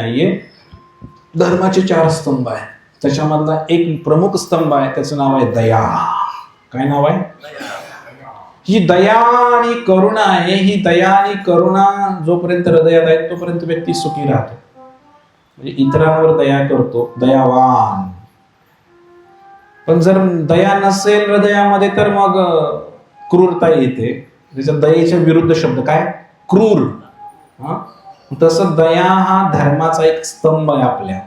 नाहीये. धर्माचे 4 स्तंभ आहे, त्याच्यामधला एक प्रमुख स्तंभ आहे, त्याचं नाव आहे दया. काय नाव आहे? ही दया आणि करुणा आहे. ही दया आणि करुणा जोपर्यंत हृदयात आहे तोपर्यंत व्यक्ती सुखी राहतो, म्हणजे इतरांवर दया करतो, दयावान. पण जर दया नसेल हृदयामध्ये तर मग क्रूरता येते. त्याच्या दयेच्या विरुद्ध शब्द काय? क्रूर. तसं दया हा धर्माचा एक स्तंभ आहे आपल्या.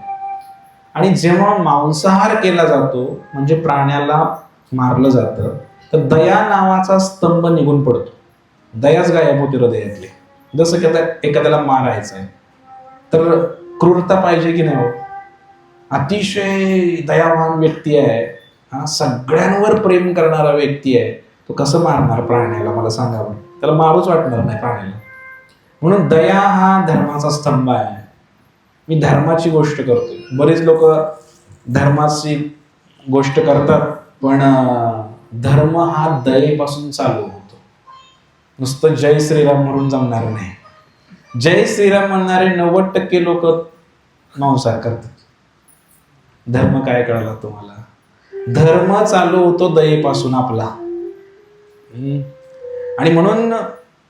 आणि जेव्हा मांसाहार केला जातो म्हणजे प्राण्याला मारलं जातं, तर दया नावाचा स्तंभ निघून पडतो, दयाच गायब होते हृदयातली. जसं की आता एखाद्याला मारायचं आहे तर क्रूरता पाहिजे की नाही? अतिशय दयावान व्यक्ती आहे, हा सगळ्यांवर प्रेम करणारा व्यक्ती आहे, तो कसं मारणार प्राण्याला? मला सांगावं, त्याला मारूच वाटणार नाही प्राण्याला. म्हणून दया हा धर्माचा स्तंभ आहे. मी धर्माची गोष्ट करतोय. बरेच लोक धर्माची गोष्ट करतात, पण धर्म हा दयेपासून चालू होतो. नुसतं जय श्रीराम म्हणून जमणार नाही. जय श्रीराम म्हणणारे 90% लोक मांसाहार करतात. धर्म काय कळला तुम्हाला? धर्म चालू होतो दयेपासून आपला. आणि म्हणून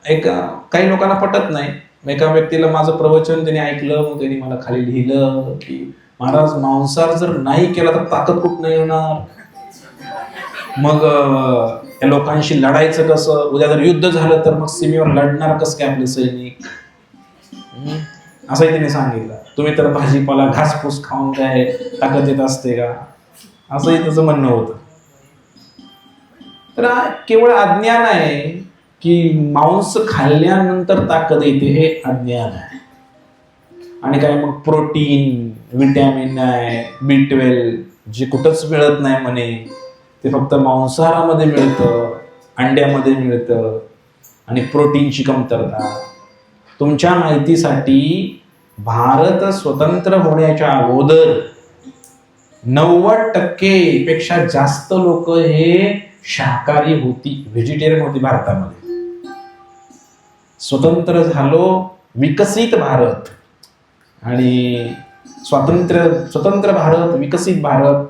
काही लोकांना पटत नाही. एका व्यक्तीला माझं प्रवचन त्यांनी ऐकलं, मग त्यांनी मला खाली लिहिलं की महाराज, मांसाहार जर नाही केला तर ताकद कुठं येणार, मग त्या लोकांशी लढायचं कसं, उद्या जर युद्ध झालं तर मग सीमेवर लढणार कसं काय आपले सैनिक, असंही त्यांनी सांगितलं. तुम्ही तर भाजीपाला घासपूस खाऊन काय ताकद येत असते का, असंही त्याचं म्हणणं होतं. तर केवळ अज्ञान आहे की मांस खाल्ल्यानंतर ताकद येते, हे अज्ञान आहे. आणि काय मग प्रोटीन, विटॅमिन आहे, B12 जे कुठंच मिळत नाही म्हणे, ते फक्त मांसाहारामध्ये मिळतं, अंड्यामध्ये मिळतं. आणि प्रोटीनची कमतरता. तुमच्या माहितीसाठी भारत स्वतंत्र होण्याच्या अगोदर 90% पेक्षा जास्त लोक हे शाकाहारी होती, व्हेजिटेरियन होती भारतामध्ये. स्वतंत्र झालो, विकसित भारत आणि स्वतंत्र भारत, विकसित भारत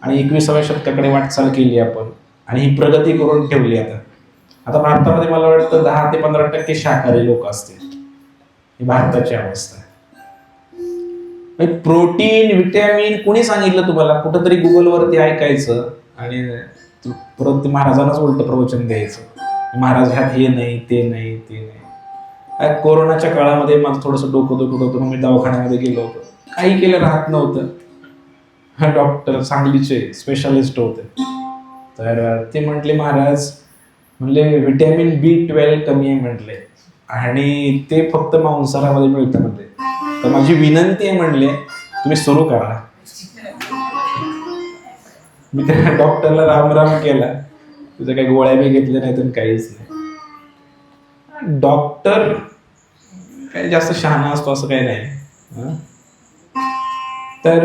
आणि 21व्या शतकाकडे वाटचाल केली आपण, आणि ही प्रगती करून ठेवली. आता भारतामध्ये मला वाटतं 10 ते 15% शाकाहारी लोक असतील. ही भारताची अवस्था आहे. प्रोटीन, विटॅमिन कोणी सांगितलं तुम्हाला? कुठंतरी गुगलवरती ऐकायचं आणि परत महाराजांनाच उलट प्रवचन द्यायचं. महाराज ह्यात हे नाही, ते नाही, ते नाही. कोरोनाच्या काळामध्ये माझं थोडंसं डोकं दुखत होतं, मग मी दवाखान्यामध्ये गेलो होतो. काही केलं राहत नव्हतं. डॉक्टर सांगलीचे स्पेशालिस्ट होते, तर ते म्हटले, महाराज म्हणले विटॅमिन B12 कमी आहे म्हटले, आणि ते फक्त मांसाहारामध्ये मिळतं म्हटले. तर माझी विनंती आहे म्हणले, तुम्ही सुरू करा. मी त्या डॉक्टरला राम केला, तुझ्या काही गोळ्या बी घेतल्या नाही तर काहीच नाही. डॉक्टर काही जास्त शहाणा असतो असं काही नाही. तर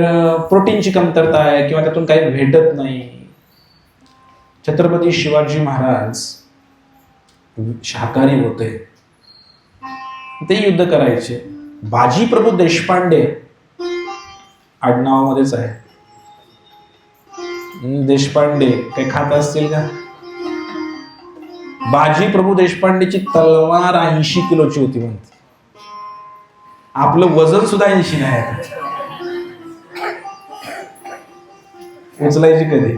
प्रोटीनची कमतरता आहे किंवा त्यातून काही भेटत नाही. छत्रपती शिवाजी महाराज शाकाहारी होते, ते युद्ध करायचे. बाजी प्रभू देशपांडे आडनावामध्येच आहे, देशपांडे काही खात असतील का? बाजी प्रभू देशपांडेची तलवार 80 किलोची होती म्हणते. आपलं वजन सुद्धा 80 नाही आता. उचलायची कधी?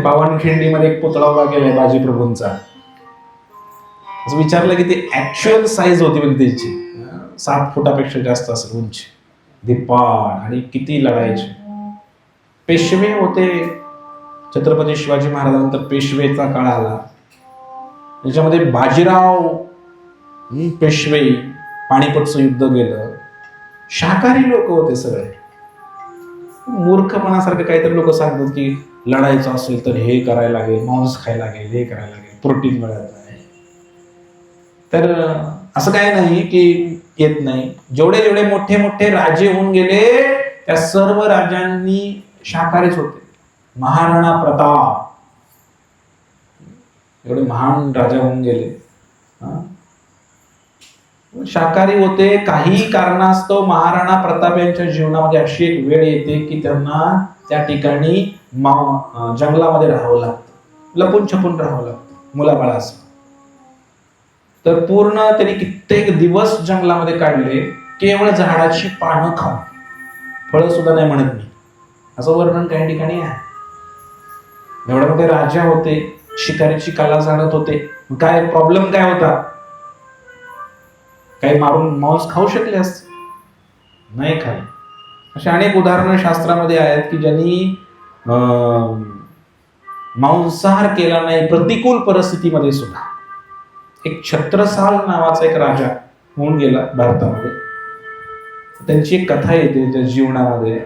पावनखिंडीमध्ये एक पुतळा उभा केलाय बाजी प्रभूंचा. असं विचारलं की ते ऍक्च्युअल साईज होती म्हणजे त्याची 7 फुटापेक्षा जास्त असेल उंची, दिपाड, आणि किती लढायचे. पेशवे होते. छत्रपती शिवाजी महाराजांनंतर पेशवेचा काळ आला, त्याच्यामध्ये बाजीराव पेशवे, पानिपतचं युद्ध गेलं. शाकाहारी लोक होते सगळे. मूर्खपणासारखं काहीतरी लोक सांगतात की लढायचं असेल तर हे करायला लागेल, मांस खायला लागेल, हे करायला लागेल, प्रोटीन मिळत नाही. तर असं काय नाही की येत नाही. जेवढे जेवढे मोठे मोठे राजे होऊन गेले त्या सर्व राजांनी शाकाहारीच होते. महाराणा प्रताप एवढे महान राजा होऊन गेले, शाकाहारी होते. काही कारणास्तव महाराणा प्रताप यांच्या जीवनामध्ये अशी एक वेळ येते की त्यांना त्या ठिकाणी जंगलामध्ये राहावं लागतं, लपून छपून राहावं लागतं मुलाबाळास. तर पूर्ण त्यांनी कित्येक दिवस जंगलामध्ये काढले, केवळ झाडाची पानं खाऊन, फळं सुद्धा नाही म्हणत मी, असं वर्णन काही ठिकाणी आहे. एवढे मोठे राजा होते, शिकारीची कला जाणत होते, काय प्रॉब्लेम काय होता? काही मारून मांस खाऊ शकले असते, नाही खाल्ले. अशी अनेक उदाहरणं शास्त्रामध्ये आहेत की ज्यांनी मांसाहार केला नाही प्रतिकूल परिस्थितीमध्ये सुद्धा. एक छत्रसाल नावाचा एक राजा होऊन गेला भारतामध्ये. त्यांची एक कथा येते त्या जीवनामध्ये.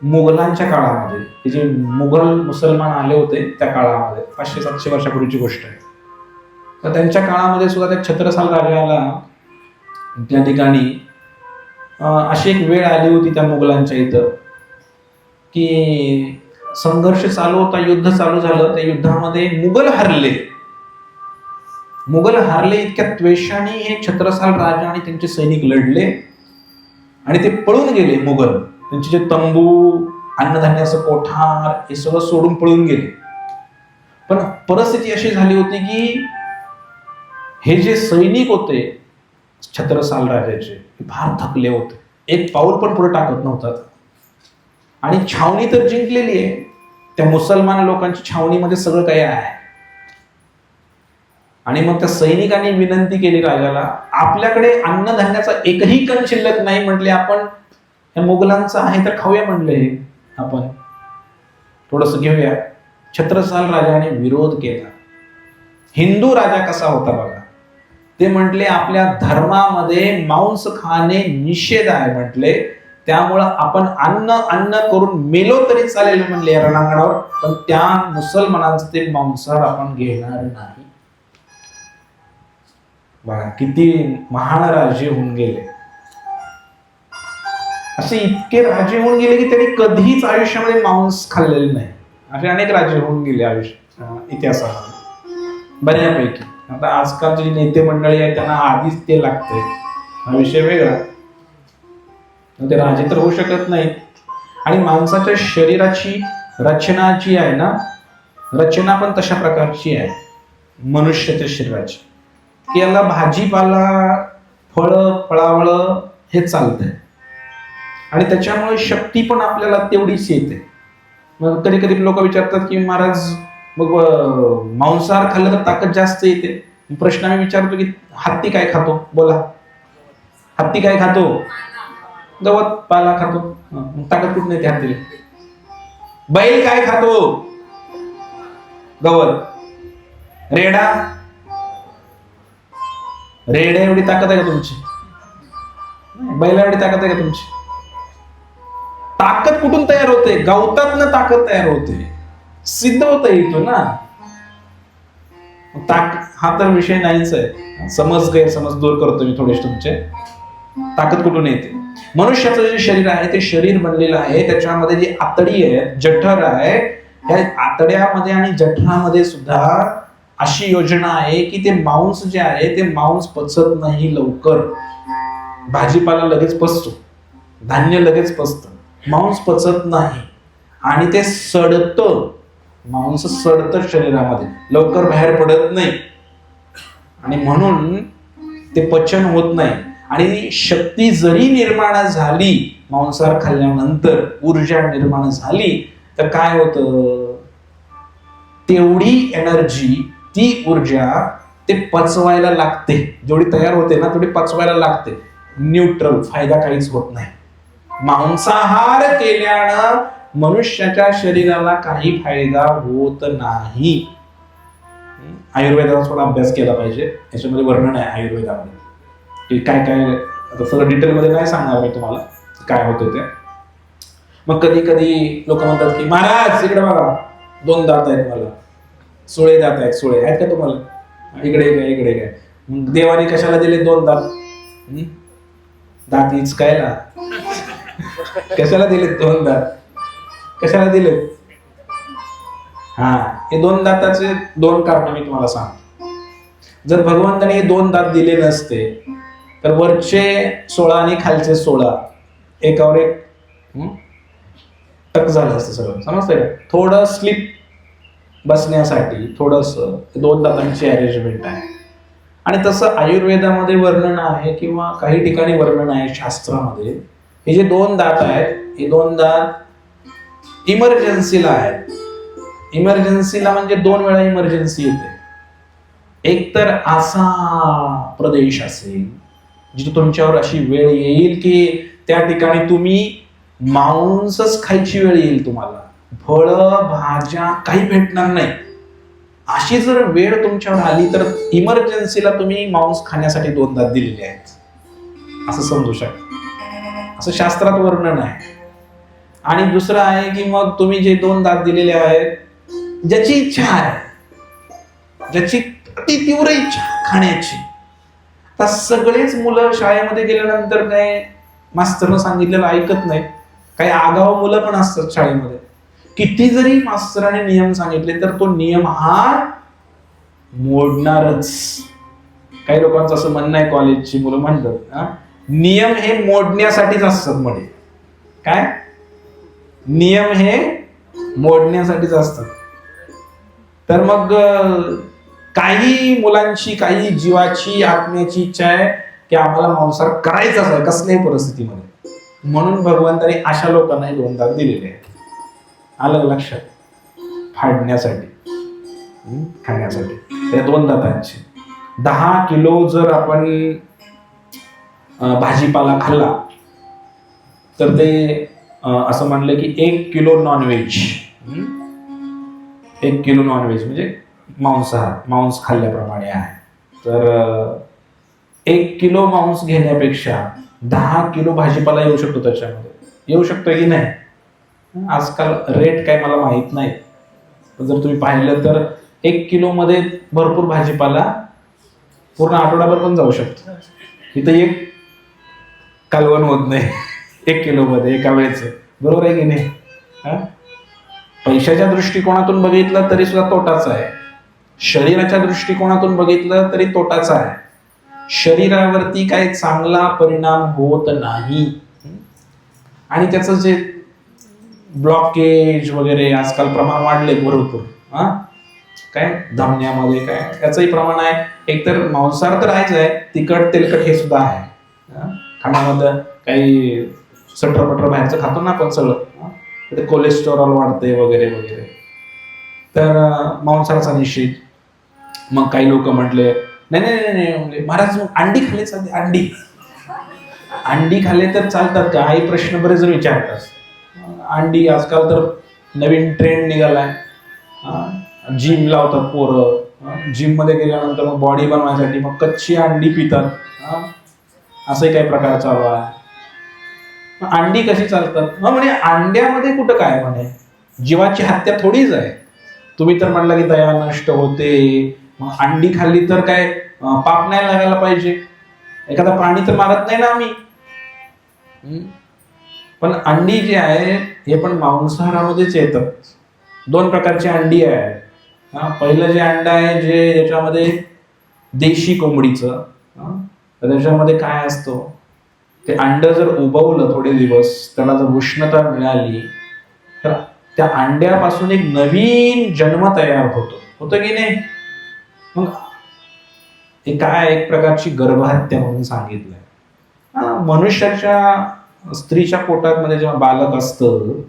मुघलांच्या काळामध्ये, हे जे मुघल मुसलमान आले होते त्या काळामध्ये, 500-700 वर्षापूर्वीची गोष्ट आहे. तर त्यांच्या काळामध्ये सुद्धा त्या छत्रसाल राजाला त्या ठिकाणी अशी एक वेळ आली होती त्या मुघलांच्या इथं की संघर्ष चालू होता, युद्ध चालू झालं. त्या युद्धामध्ये मुघल हारले. इतक्या त्वेषाने हे छत्रसाल राजा आणि त्यांचे सैनिक लढले आणि ते पळून गेले. मुघल त्यांचे जे तंबू, अन्नधान्याचं कोठार हे सगळं सोडून पळून गेले. पण परिस्थिती अशी झाली होती की हे जे सैनिक होते छत्रसाल राजाचे, फार थकले होते, एक पाऊल पण पुढे टाकत नव्हतात. आणि छावणी तर जिंकलेली आहे, त्या मुसलमान लोकांची छावणीमध्ये सगळं काही आहे. आणि मग त्या सैनिकांनी विनंती केली राजाला, आपल्याकडे अन्नधान्याचा एकही कण शिल्लक नाही, म्हटले आपण या मुघलांचं आहे तर खाऊया, म्हणले आपण थोडस घेऊया. छत्रसाल राजाने विरोध केला. हिंदू राजा कसा होता बघा, ते म्हटले आपल्या धर्मामध्ये मांस खाणे निषेध आहे म्हटले, त्यामुळं आपण अन्न करून मेलो तरी चालेल म्हणले या रणांगणावर, पण त्या मुसलमानांचं ते मांसाहार आपण घेणार नाही. बघा किती महान राजे होऊन गेले. असे इतके राजे होऊन गेले की त्यांनी कधीच आयुष्यामध्ये मांस खाल्लेले नाही. असे अनेक राजे होऊन गेले इतिहासामध्ये बऱ्यापैकी. आता आजकालचे नेते मंडळी आहेत त्यांना आधीच ते लागतंय, हा विषय वेगळा. ते राजे तर होऊ शकत नाहीत. आणि माणसाच्या शरीराची रचना जी आहे ना, रचना पण तशा प्रकारची आहे मनुष्याच्या शरीराची की याला भाजीपाला, फळावळ हे चालतंय आणि त्याच्यामुळे शक्ती पण आपल्याला तेवढीच येते. मग कधी कधी लोक विचारतात की महाराज मग मांसाहार खाल्लं तर ताकद जास्त येते. प्रश्न मी विचारतो की हत्ती काय खातो? बोला, हत्ती काय खातो? गवत पाला खातो, ताकद कुठून येते हत्तीला? बैल काय खातो? गवत. रेड्या एवढी ताकद आहे का तुमची? बैला एवढी ताकद आहे का तुमची? ताकद कुठून तयार होते? गवतातनं ताकद तयार होते, सिद्ध होता येतो ना. हा तर विषय नाहीच आहे. गैरसमज दूर करतो मी थोडेसे तुमचे. ताकद कुठून येते? मनुष्याचं जे शरीर आहे ते शरीर बनलेलं आहे, त्याच्यामध्ये जी आतडी आहे, जठर आहे, त्या आतड्यामध्ये आणि जठरामध्ये सुद्धा अशी योजना आहे की ते मांस जे आहे ते मांस पचत नाही लवकर. भाजीपाला लगेच पचतो, धान्य लगेच पचतं, मांस पचत नाही आणि ते सडतं. मांस सडतं शरीरामध्ये, लवकर बाहेर पडत नाही आणि म्हणून ते पचन होत नाही. आणि शक्ती जरी निर्माण झाली मांसाहार खाल्ल्यानंतर, ऊर्जा निर्माण झाली तर काय होतं, तेवढी एनर्जी, ती ऊर्जा ते पचवायला लागते. जेवढी तयार होते ना तेवढी पचवायला लागते. न्यूट्रल, फायदा काहीच होत नाही. मांसाहार केल्यानं मनुष्याच्या शरीराला काही फायदा होत नाही. आयुर्वेदाचा थोडा अभ्यास केला पाहिजे, याच्यामध्ये वर्णन आहे आयुर्वेदामध्ये की काय काय. आता सगळं डिटेलमध्ये नाही सांगणार मी तुम्हाला काय होतं ते. मग कधी कधी लोक म्हणतात की महाराज इकडे बघा, 2 दात आहेत मला, सुळे दात आहेत. सुळे आहेत का तुम्हाला? इकडे काय, इकडे काय. मग देवाने कशाला दिले 2 दात? दात इचकायला? कशाला दिले 2 दात? कशाला दिले? हे 2 दाताचे 2 कारण मी तुम्हाला सांगतो. जर भगवंताने हे 2 दात दिले नसते तर वरचे 16 आणि खालचे 16 एकावर एक टक झालं असतं सगळं, समजतंय का? थोडं स्लिप बसण्यासाठी थोडस 2 दातांची अरेंजमेंट आहे. आणि तसं आयुर्वेदामध्ये वर्णन आहे किंवा काही ठिकाणी वर्णन आहे शास्त्रामध्ये. हे जे 2 दात आहेत, हे 2 दात इमर्जन्सीला आहेत. इमर्जन्सीला म्हणजे 2 वेळा इमर्जन्सी येते. एक तर असा प्रदेश असेल जिथे तुमच्यावर अशी वेळ येईल की त्या ठिकाणी तुम्ही मांसच खायची वेळ येईल, तुम्हाला फळं भाज्या काही भेटणार नाही. अशी जर वेळ तुमच्यावर आली तर इमर्जन्सीला तुम्ही मांस खाण्यासाठी 2 दात दिलेले आहेत असं समजू शकता. असं शास्त्रात वर्णन आहे. आणि दुसरं आहे की मग तुम्ही जे 2 दात दिलेले आहेत, ज्याची इच्छा आहे, ज्याची अति तीव्र इच्छा खाण्याची, आता सगळेच मुलं शाळेमध्ये गेल्यानंतर काय मास्तरनं सांगितलेलं ऐकत नाही. काही आगाऊ मुलं पण असतात शाळेमध्ये. किती जरी मास्तराने नियम सांगितले तर तो नियम हा मोडणारच. काही लोकांचं असं म्हणणं आहे, कॉलेजची मुलं म्हणतात नियम हे मोडण्यासाठीच असतात म्हणे. काय नियम हे मोडण्यासाठीच असतात. तर मग काही मुलांची, काही जीवाची, आत्म्याची इच्छा आहे की आम्हाला मांसाहार करायचाच आहे कसल्याही परिस्थितीमध्ये. म्हणून भगवंताने अशा लोकांना 2 दात दिलेले आहेत. आलं लक्षात? फाडण्यासाठी, खाण्यासाठी. त्या 2 दातांची 10 किलो जर आपण भाजीपाला खाल्ला तर ते असं म्हणलं की 1 किलो नॉनव्हेज, 1 किलो नॉनव्हेज म्हणजे मांसाहार, मांस खाल्ल्याप्रमाणे आहे. तर 1 किलो मांस घेण्यापेक्षा 10 किलो भाजीपाला येऊ शकतो, त्याच्यामध्ये येऊ शकतो की नाही? आजकाल रेट काय मला माहित नाही, जर तुम्ही पाहिलं तर 1 किलो मध्ये भरपूर भाजीपाला पूर्ण आठवडाभर पण जाऊ शकतो. इथं एक कालवण होत नाही 1 किलो मध्ये एका वेळेचं, बरोबर आहे की नाही? पैशाच्या दृष्टिकोनातून बघितलं तरी सुद्धा तोटाच आहे. शरीराच्या दृष्टिकोनातून बघितलं तरी तोटाच आहे. शरीरावरती काही चांगला परिणाम होत नाही. आणि त्याचं जे ब्लॉकेज वगैरे आजकाल प्रमाण वाढले भरपूर. काय धामण्यामध्ये काय त्याचंही प्रमाण आहे. एकतर मांसाहार तर आहेच आहे, तिखट तेलकट हे सुद्धा आहे. खाण्यामध्ये काही सटरपटर बाहेरचं खातो ना आपण सगळं, कोलेस्टेरॉल वाढते वगैरे वगैरे. तर मांसाहाराचा निषेध. मग काही लोक म्हटले नाही नाही नाही म्हणजे महाराज अंडी खाल्ले चालते, अंडी खाल्ले तर चालतात का? काही प्रश्न बरेच जण विचारतात. अंडी आजकाल तर नवीन ट्रेंड निघालाय. जिम लावतात पोरं, जिम मध्ये गेल्यानंतर मग बॉडी बनवायसाठी मग कच्ची अंडी पितात. असंही काही प्रकार चालू आहे. अंडी कशी चालतात? म्हणजे अंड्यामध्ये कुठं काय म्हणे जीवाची हत्या थोडीच आहे. तुम्ही तर म्हणला की दया नष्ट होते, मग अंडी खाल्ली तर काय पाप नाही लागायला पाहिजे? एखादा प्राणी तर मारत नाही ना आम्ही. पण अंडी जी आहे हे पण मांसाहारामध्येच येतं. 2 प्रकारची अंडी आहे. पहिलं जे अंड आहे जे याच्यामध्ये देशी कोंबडीचं, तर त्याच्यामध्ये काय असतो, ते अंड जर उबवलं थोडे दिवस, त्याला जर उष्णता मिळाली तर त्या अंड्यापासून एक नवीन जन्म तयार होतो की नाही? मग हे काय एक प्रकारची गर्भहत्या म्हणून सांगितलंय. मनुष्याच्या स्त्रीच्या पोटात मध्ये जेव्हा बालक असतं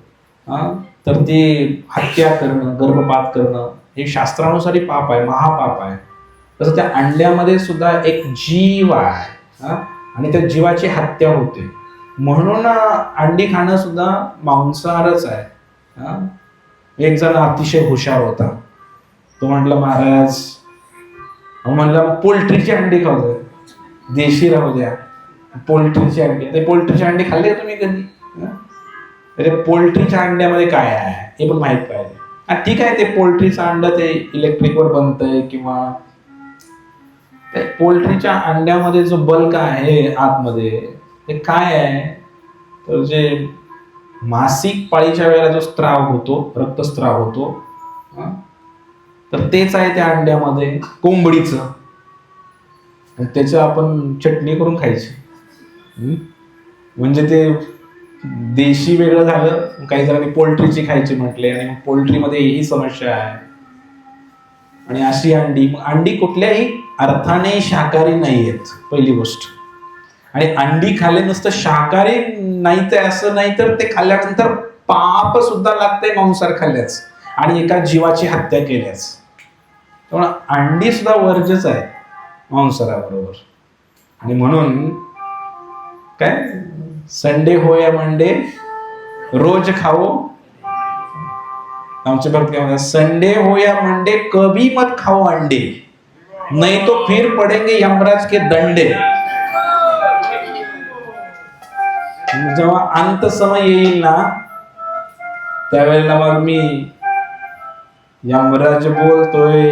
तर ते हत्या करणं, गर्भपात करणं हे शास्त्रानुसारी पाप आहे, महापाप आहे. तसं त्या अंड्यामध्ये सुद्धा एक जीव आहे आणि त्या जीवाची हत्या होते. म्हणून अंडी खाणं सुद्धा मांसाहारच आहे. एक जण अतिशय हुशार होता, तो म्हटलं महाराज, म्हणलं मग पोल्ट्रीची अंडी खाऊ द्या, देशी राहू द्या, पोल्ट्रीची अंडी. ते पोल्ट्रीची अंडी खाल्ली का तुम्ही कधी? अरे पोल्ट्रीच्या अंड्यामध्ये काय आहे हे पण माहित पाहिजे. ठीक आहे, ते पोल्ट्रीचं अंड ते इलेक्ट्रिकवर बनतंय किंवा ते पोल्ट्रीच्या अंड्यामध्ये जो बल्क आहे आतमध्ये ते काय आहे, तर जे मासिक पाळीच्या वेळेला जो स्त्राव होतो, रक्तस्त्राव होतो, तर तेच आहे त्या अंड्यामध्ये कोंबडीचं. आणि त्याची आपण चटणी करून खायची. म्हणजे ते देशी वेगळं झालं, काही जणांनी पोल्ट्रीची खायची म्हटले, आणि पोल्ट्रीमध्ये ही समस्या आहे. आणि अशी अंडी, अंडी कुठल्याही अर्थाने शाकाहारी नाही आहेत, पहिली गोष्ट. आणि अंडी खाल्ले नुसतं शाकाहारी नाही ते असं नाही, तर ते खाल्ल्यानंतर पाप सुद्धा लागते मांसाहार खाल्ल्याच आणि एका जीवाची हत्या केल्याच. त्यामुळे अंडी सुद्धा वर्जच आहे मांसाहाराबरोबर. आणि म्हणून काय, संडे हो या मंडे रोज खाओ. आमच्या भक्ती, संडे हो या मंडे कभी मत खाओ अंडे, नहीं तो फिर पडेंगे यमराज के दंडे. जेव्हा अंत समय येईल ना, त्यावेळेला मग मी यमराज बोलतोय,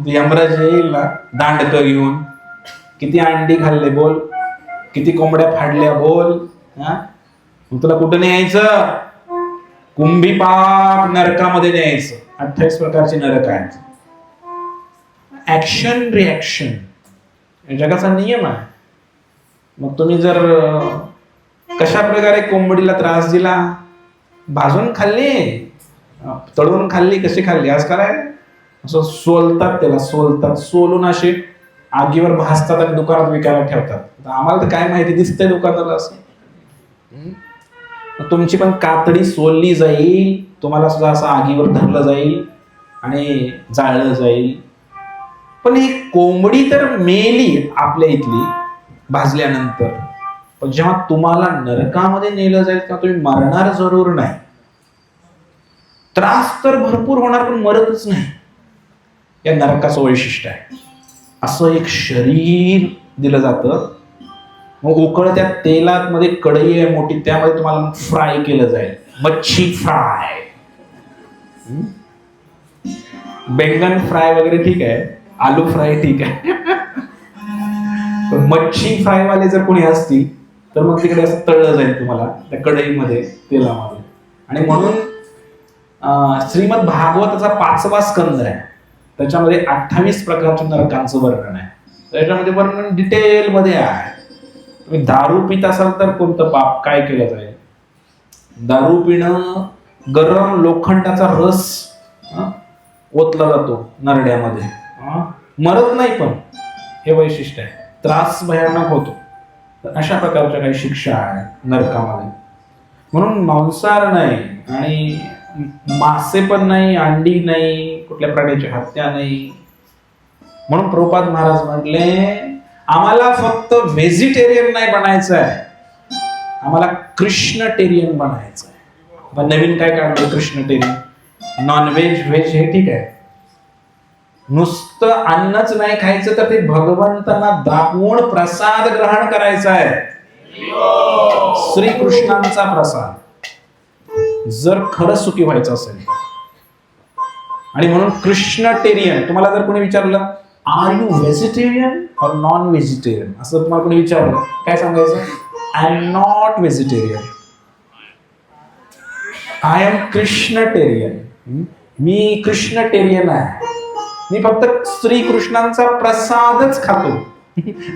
यमराज येईल ना दांडक घेऊन, किती अंडी खाल्ले बोल, किती कोंबड्या फाडल्या बोल, मग तुला कुठं न्यायचं? कुंभी पाक नरकामध्ये न्यायचं. 28 प्रकारचे नरक आहेत. ऍक्शन रिॲक्शन जगाचा नियम आहे. मग तुम्ही जर कशा प्रकारे कोंबडीला त्रास दिला, भाजून खाल्ली, तळून खाल्ली, कशी खाल्ली, आज काय असं सोलतात, त्याला सोलतात, सोलून असे आगीवर भाजतात आणि दुकानात विकायला ठेवतात. आम्हाला तर काय माहिती, दिसतंय दुकानाला असं. तुमची पण कातडी सोलली जाईल, तुम्हाला सुद्धा असं आगीवर धरलं जाईल आणि जाळलं जाईल. पण ही कोंबडी तर मेली आपल्या इथली भाजल्यानंतर, पण जेव्हा तुम्हाला नरकामध्ये नेलं जाईल तेव्हा तुम्ही मरणार जरूर नाही. त्रास तर भरपूर होणार, पण मरतच नाही. या नरकाचं वैशिष्ट्य आहे. असं एक शरीर दिलं जातं. मग उकळत्या तेलात मध्ये कढई आहे मोठी, त्यामध्ये तुम्हाला फ्राय केलं जाईल. मच्छी फ्राय, बैंगन फ्राय वगैरे ठीक आहे, आलू फ्राय ठीक आहे. पण मच्छी फ्राय वाले जर कोणी असतील तर मग तिकडे असं तळलं जाईल तुम्हाला त्या कढईमध्ये, तेलामध्ये. आणि म्हणून श्रीमद भागवताचा 5वा स्कंद आहे, त्याच्यामध्ये 28 प्रकारच्या नरकांचं वर्णन आहे. त्याच्यामध्ये वर्णन डिटेल मध्ये आहे. तुम्ही दारू पित असाल तर कोणतं पाप काय केलं जाईल? दारू पिणं, गरम लोखंडाचा रस ओतला जातो नरड्यामध्ये, मरत नाही, पण हे वैशिष्ट्य आहे. त्रास भयानक होतो. तर अशा प्रकारच्या काही शिक्षा आहे नरकामध्ये. म्हणून मांसाहार नाही, आणि मासे पण नाही, अंडी नाही, कुठल्या प्राण्याची हत्या नाही. म्हणून प्रभुपाद महाराज म्हटले, आम्हाला फक्त व्हेजिटेरियन नाही बनायचं आहे, आम्हाला कृष्णटेरियन बनायचं आहे. नवीन काय काढलं कृष्णटेरियन? नॉन व्हेज, व्हेज हे ठीक आहे. नुसतं अन्नच नाही खायचं, तर ते भगवंतांना दाखवून प्रसाद ग्रहण करायचा आहे. श्रीकृष्णांचा प्रसाद, जर खरं सुखी व्हायचं असेल. आणि म्हणून कृष्णटेरियन. तुम्हाला जर कोणी विचारलं, are you vegetarian or non vegetarian, असं तुम्हाला कोणी विचारलं, काय सांगायचं? I am not vegetarian, I am कृष्णटेरियन. मी कृष्णटेरियन आहे, मी फक्त श्रीकृष्णांचा प्रसादच खातो.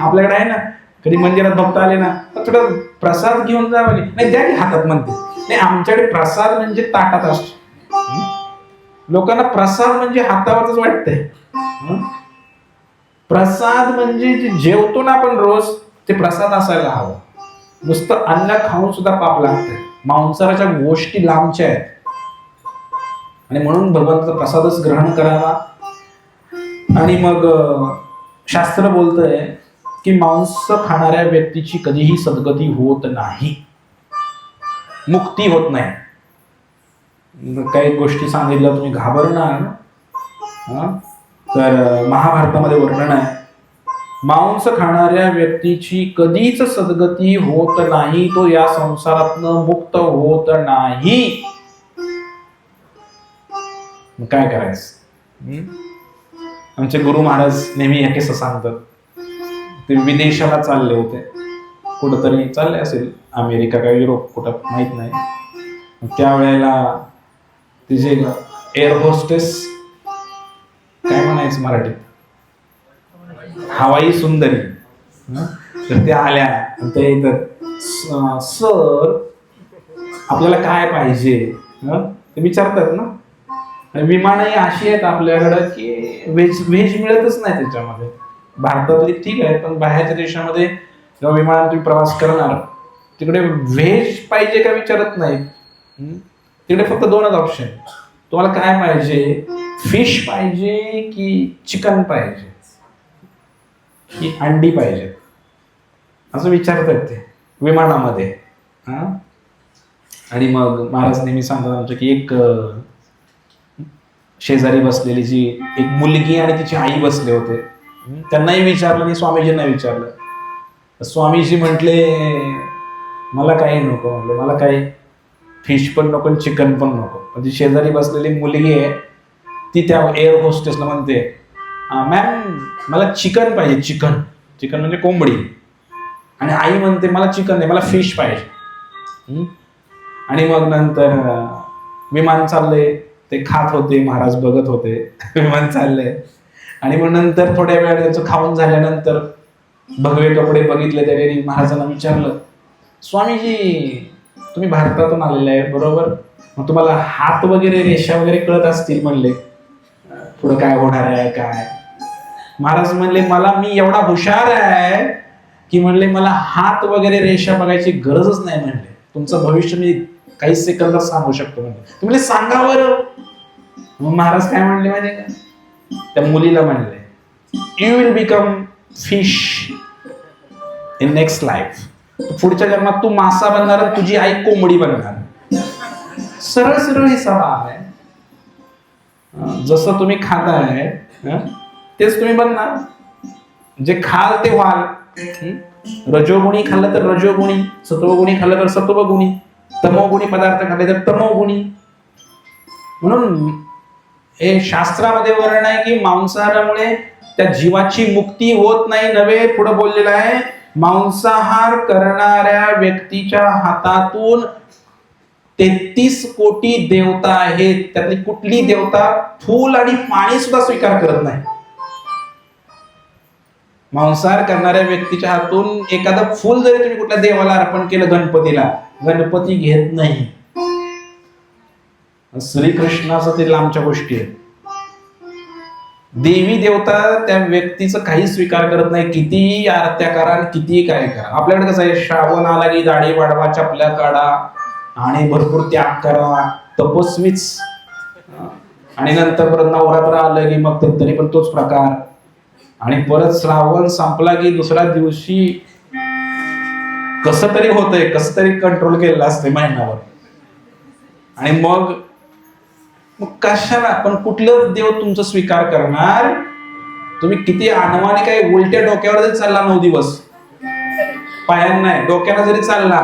आपल्याकडे आहे ना, कधी मंदिरात भक्त आले ना, थोडं प्रसाद घेऊन जा, नाही द्या की हातात म्हणते. नाही, आमच्याकडे प्रसाद म्हणजे ताटात असतो. लोकांना प्रसाद म्हणजे हातावरच वाटतंय. प्रसाद म्हणजे जे जेवतो ना आपण रोज, ते प्रसाद असायला हवं. नुसतं अन्न खाऊन सुद्धा पाप लागतंय. मांसाहाराच्या गोष्टी लांबच्या आहेत. आणि म्हणून भगवंताचा प्रसादच ग्रहण करावा. आणि मग शास्त्र बोलतंय की मांस खाणाऱ्या व्यक्तीची कधीही सद्गती होत नाही, मुक्ती होत नाही. काही गोष्टी सांगितल्या तुम्ही घाबरणार. तर महाभारतामध्ये वर्णन आहे, मांस खाणाऱ्या व्यक्तीची कधीच सद्गती होत नाही, तो या संसारातनं मुक्त होत नाही. काय करायचं? आमचे गुरु महाराज नेहमी या किस्सा सांगतात. ते विदेशाला चालले होते, कुठंतरी चालले असेल, अमेरिका का युरोप, कुठं माहित नाही. त्यावेळेला तिचे एअर होस्टेस, काय म्हणायचं मराठीत, हवाई सुंदरी. तर त्या आल्या आणि ते येतात, सर आपल्याला काय पाहिजे, ते विचारतात ना. आणि विमानही अशी आहेत आपल्याकडं की व्हेज मिळतच नाही त्याच्यामध्ये. भारतातली ठीक आहे, पण बाहेरच्या देशामध्ये जेव्हा विमानात तुम्ही प्रवास करणार तिकडे व्हेज पाहिजे का विचारत नाही. तिकडे फक्त दोनच ऑप्शन, तुम्हाला काय पाहिजे, फिश पाहिजे की चिकन पाहिजे की अंडी पाहिजे, असं विचारतात ते विमानामध्ये. आणि मग महाराज नेहमी सांगतात आमच्या की एक शेजारी बसलेली जी एक मुलगी आणि तिची आई बसले होते, त्यांनाही विचारलं आणि स्वामीजींना विचारलं. स्वामीजी म्हटले मला काही नको, म्हटले मला काही फिश पण नको चिकन पण नको. म्हणजे शेजारी बसलेली मुलगी आहे ती त्या एअर होस्टेसला म्हणते, मॅम मला चिकन पाहिजे, चिकन चिकन म्हणजे कोंबडी. आणि आई म्हणते मला चिकन नाही, मला फिश पाहिजे. आणि मग नंतर विमान चाललंय, ते खात होते, महाराज बघत होते विमान चाललंय. आणि मग नंतर थोड्या वेळ त्याचं खाऊन झाल्यानंतर भगवे कपडे बघितले त्यावेळी महाराजांना विचारलं, स्वामीजी तुम्ही भारतातून आलेले आहे बरोबर, मग तुम्हाला हात वगैरे रेषा वगैरे कळत असतील, म्हणले पुढं काय होणार आहे काय. महाराज म्हणले मला मी एवढा हुशार आहे की म्हणले मला हात वगैरे रेषा बघायची गरजच नाही. म्हणले तुमचं भविष्य मी काही सेकंदात सांगू शकतो. म्हणले तुम्ही सांगा बरं. मग महाराज काय म्हणले माहिती का, त्या मुलीला म्हणले you will become fish in next life. पुढच्या जन्मात तू मासा बनणार, तुझी आई कोंबडी बनणार. सरळ सरळ हे सवाल आहे. जसं तुम्ही खाताय तेच तुम्ही बनणार, जे खाल ते व्हाल. रजोगुणी खाल्लं तर रजोगुणी, सत्वगुणी खाल्लं तर सत्वगुणी, तमोगुणी पदार्थ खाल्ले तर तमोगुणी. म्हणून हे शास्त्रामध्ये वर्णन आहे की मांसाहारामुळे त्या जीवाची मुक्ती होत नाही नव्हे. पुढे बोललेलं आहे मांसाहार करणाऱ्या व्यक्तीच्या हातातून 33 कोटी देवता आहेत, त्यातली कुठली देवता फूल आणि पाणी सुद्धा स्वीकार करत नाही. मांसाहार करणाऱ्या व्यक्तीच्या हातून एखादं फूल जरी तुम्ही कुठल्या देवाला अर्पण केलं, गणपतीला, गणपती घेत नाही. श्रीकृष्णाचं ते लांबच्या गोष्टी आहेत. देवी देवता त्या व्यक्तीचं काही स्वीकार करत नाही, कितीही आरत्या करा आणि कितीही काय करा. आपल्याकडे कसं आहे, श्रावण आला की दाढी वाढवा, चपल्या काढा आणि भरपूर त्याग करा, तपस्वीच. आणि नंतर परत नवरात्र आलं की मग तरी पण तोच प्रकार. आणि परत श्रावण संपला की दुसऱ्या दिवशी कसं तरी होतंय, कसं तरी कंट्रोल केलेलं असते महिनाभर. आणि मग कशाला पण कुठलं देव तुमचा स्वीकार करणार. तुम्ही किती आणवाने काही उलट्या डोक्यावर जरी चालला 9 दिवस, पायांना नाही डोक्याला जरी चालला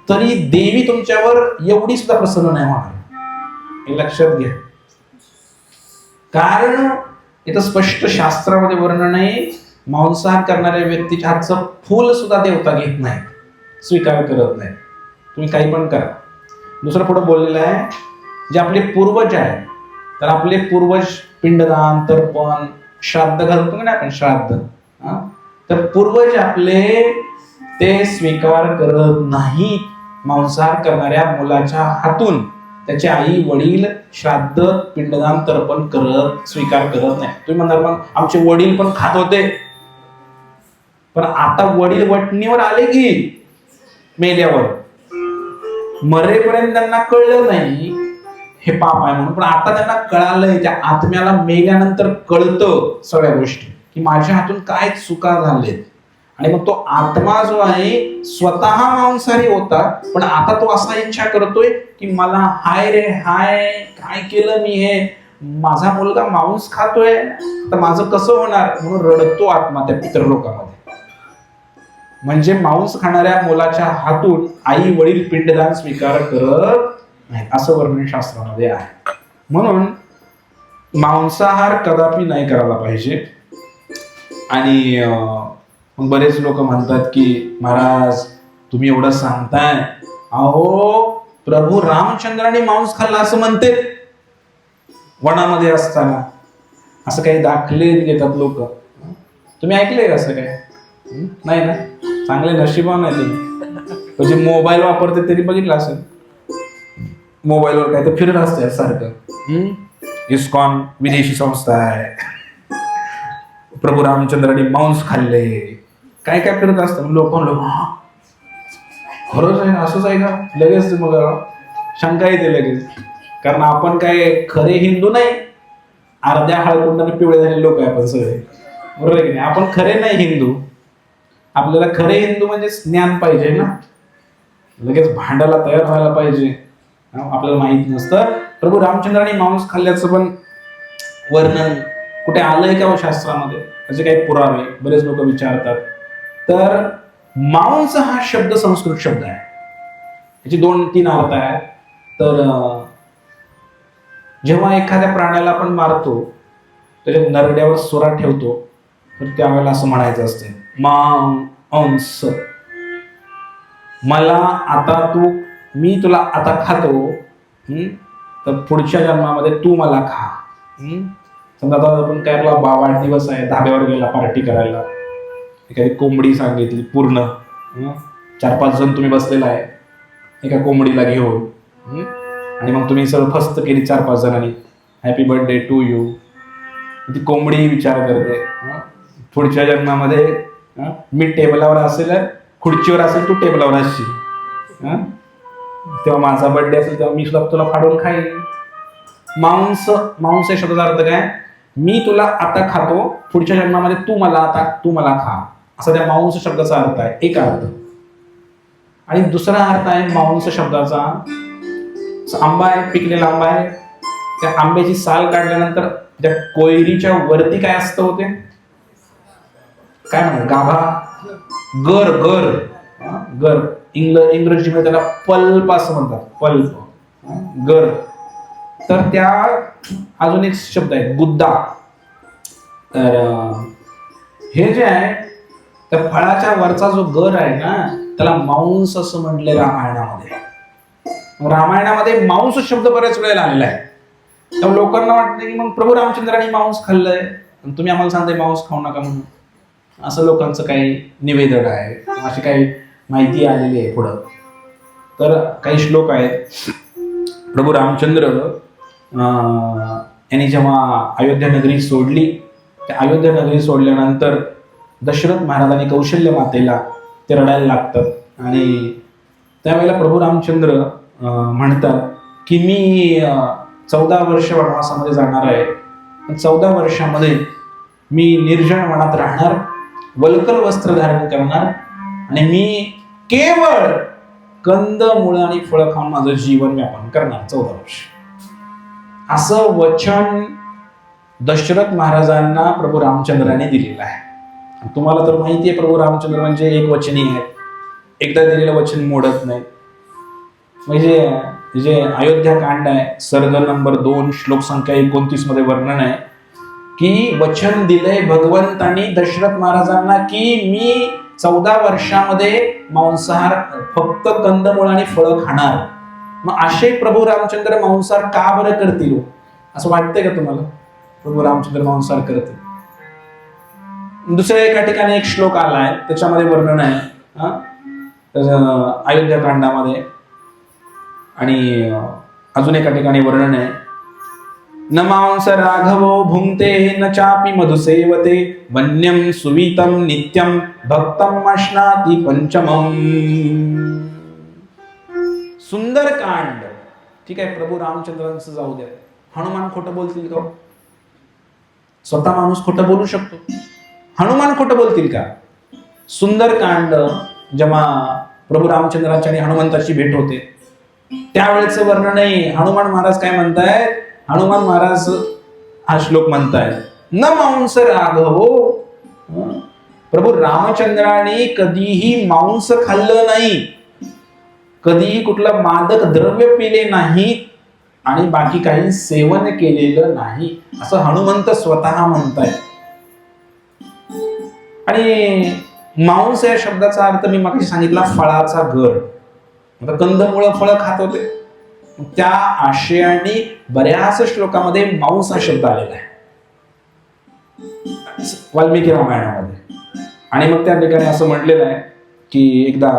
तरी देवी तुमच्यावर एवढी सुद्धा प्रसन्न नाही होणार, हे लक्षात घ्या. कारण इथं स्पष्ट शास्त्रामध्ये वर्णन आहे, मांसाहार करणाऱ्या व्यक्तीच्या हातचं फूल सुद्धा देवता घेत नाही, स्वीकार करत नाही. तुम्ही काही पण करा. दुसरं पुढे बोललेलं आहे, जे आपले पूर्वज आहेत, तर आपले पूर्वज पिंडदान, तर्पण, श्राद्ध घालतो ना आपण, श्राद्ध, तर पूर्वज आपले ते स्वीकार करत नाहीत. मांसाहार करणाऱ्या मुलाच्या हातून त्याचे आई वडील श्राद्ध, पिंडदान, तर्पण स्वीकार करत नाही. तुम्ही म्हणणार मग आमचे वडील पण खात होते, पण आता वडील वटणीवर आले की मेल्यावर, मरेपर्यंत त्यांना कळलं नाही हे पाप आहे म्हणून, पण आता त्यांना कळालंय. त्या आत्म्याला मेल्यानंतर कळतं सगळ्या गोष्टी की माझ्या हातून काय चुका झालेत. आणि मग तो आत्मा जो आहे स्वतः मांसाहारी होता, पण आता तो असा इच्छा करतोय की मला हाय रे हाय, काय केलं मी, हे माझा मुलगा मांस खातोय तर माझं कसं होणार, म्हणून रडतो आत्मा त्या पितृलोकामध्ये. म्हणजे मांस खाणाऱ्या मुलाच्या हातून आई वडील पिंडदान स्वीकार करत नाही, असं वर्णन शास्त्रामध्ये आहे. म्हणून मांसाहार कदापि नाही करायला पाहिजे. आणि मग बरेच लोक म्हणतात की महाराज तुम्ही एवढं सांगताय, अहो प्रभू रामचंद्राने मांस खाल्ला असं म्हणते वनामध्ये असताना. असं काही दाखले घेतात लोक तुम्ही ऐकलंय का असं काय? नाही ना, चांगले नशिबान आहे तुम्ही. म्हणजे मोबाईल वापरते तरी बघितलं असेल, मोबाईलवर काय तर फिरत असते सारखं. इस्कॉन विदेशी संस्था आहे, प्रभू रामचंद्रांनी मांस खाल्ले, काय काय फिरत असतं. लोक खरंच आहे ना, असंच आहे का, लगेच मग शंका येते लगेच. कारण आपण काय खरे हिंदू नाही, अर्ध्या हळकुंडाने पिवळे झालेले लोक आहे आपण सगळे, बरोबर आहे की नाही? आपण खरे नाही हिंदू. आपल्याला खरे हिंदू म्हणजे ज्ञान पाहिजे ना, लगेच भांडायला तयार व्हायला पाहिजे. आपल्याला माहित नसतं. प्रभू रामचंद्रांनी मांस खाल्ल्याचं पण वर्णन कुठे आलंय का शास्त्रामध्ये, त्याचे काही पुरावे बरेच लोक विचारतात. तर मांस हा शब्द संस्कृत शब्द आहे, याची 2-3 अर्थ आहेत. तर जेव्हा एखाद्या प्राण्याला आपण मारतो, त्याच्या नरड्यावर सुरा ठेवतो, तर त्यावेळेला असं म्हणायचं असते, मांस मला आता मी तुला आता खातो, तर पुढच्या जन्मामध्ये तू मला खा. समजा आता आपण काय, आपला वाढदिवस आहे, धाब्यावर गेला पार्टी करायला, एखादी कोंबडी सांगितली पूर्ण, 4-5 जण तुम्ही बसलेला आहे एका कोंबडीला घेऊन, आणि मग तुम्ही सगळं फस्त केली 4-5 जणांनी, हॅपी बर्थडे टू यू. ती कोंबडी विचार करते, पुढच्या जन्मामध्ये मी टेबलावर असेल, खुर्चीवर असेल, तू टेबलावर असशील, तेव्हा माझा बर्थडे असेल तेव्हा मी सुद्धा तुला फाडून खाईन. मांस या शब्दाचा अर्थ काय, मी तुला आता खातो, पुढच्या जन्मामध्ये तू मला खा, असा त्या मांस शब्दाचा अर्थ आहे, एक अर्थ. आणि दुसरा अर्थ आहे मांस शब्दाचा, आंबा आहे, पिकलेला आंबा आहे, त्या आंब्याची साल काढल्यानंतर त्या कोयरीच्या वरती काय असतं होते, काय म्हणतात, गाभा, गर इंग्रजीमध्ये त्याला पल्प असं म्हणतात, पल्प, गर. तर त्या अजून एक शब्द आहे गुद्दा. तर हे जे आहे त्या फळाच्या वरचा जो गर आहे ना, त्याला मांस असं म्हटलंय रामायणामध्ये. रामायणामध्ये मांस शब्द बऱ्याच वेळेला आलेला आहे. तर लोकांना वाटतं की मग प्रभू रामचंद्रांनी मांस खाल्लंय, तुम्ही आम्हाला सांगताय मांस खाऊ नका म्हणून, असं लोकांचं काही निवेदन आहे, अशी काही माहिती आलेली आहे पुढं. तर काही श्लोक आहेत. प्रभू रामचंद्र यांनी जेव्हा अयोध्या नगरी सोडली, त्या अयोध्या नगरी सोडल्यानंतर दशरथ महाराजांनी कौशल्य मातेला ते रडायला लागतात, आणि त्यावेळेला प्रभू रामचंद्र म्हणतात की मी 14 वर्ष वनवासामध्ये जाणार आहे, 14 वर्षामध्ये मी निर्जन वनात राहणार, वल्कल वस्त्र धारण करणार, आणि मी केवळ कंदमुळ आणि फळ खाऊन माझं जीवन व्यापन करणार 14 वर्ष. असं वचन दशरथ महाराजांना प्रभू रामचंद्राने दिलेलं आहे. तुम्हाला तर माहिती आहे, प्रभू रामचंद्र म्हणजे एक वचनी आहेत, एकदा दिलेलं वचन मोडत नाही. म्हणजे जे अयोध्या कांड आहे, सर्ग नंबर 2 श्लोक संख्या 29 मध्ये वर्णन आहे की वचन दिलंय भगवंतांनी दशरथ महाराजांना की मी 14 वर्षामध्ये मांसाहार, फक्त कंदमुळ आणि फळं खाणार. मग असे प्रभू रामचंद्र मांसाहार का बरं करतील, असं वाटतंय का तुम्हाला? प्रभू रामचंद्र मांसाहार करतील. दुसऱ्या एका ठिकाणी एक श्लोक आलाय, त्याच्यामध्ये वर्णन आहे अयोध्या कांडामध्ये, आणि अजून एका ठिकाणी वर्णन आहे, न मांस राघवो भुंक्ते न चापि मधुसेवते वन्यम सुवितम नित्यम भक्तम अश्नाति पंचमम. सुंदरकांड. ठीक आहे, प्रभू रामचंद्रांचं जाऊ द्या, हनुमान खोटं बोलतील का? स्वतः माणूस खोटं बोलू शकतो, हनुमान खोटं बोलतील का? सुंदरकांड जेव्हा प्रभू रामचंद्रांची आणि हनुमंताची भेट होते, त्यावेळेचं वर्णन आहे. हनुमान महाराज काय म्हणतायत? हनुमान महाराज हा श्लोक म्हणतायत, न मांस राघवो, प्रभू रामचंद्रांनी कधीही मांस खाल्लं नाही, कधीही कुठलं मादक द्रव्य पिले नाही, आणि बाकी काही सेवन केलेलं नाही, असं हनुमंत स्वतः म्हणतायत. आणि मांस या शब्दाचा अर्थ मी मागे सांगितला, फळाचा गर. आता कंदमुळं फळं खात होते, त्या आशयाने बऱ्याच श्लोकामध्ये मांस हा शब्द आलेला आहे. वाल्मिकी रामायणामध्ये. आणि मग त्या ठिकाणी असं म्हटलेलं आहे की एकदा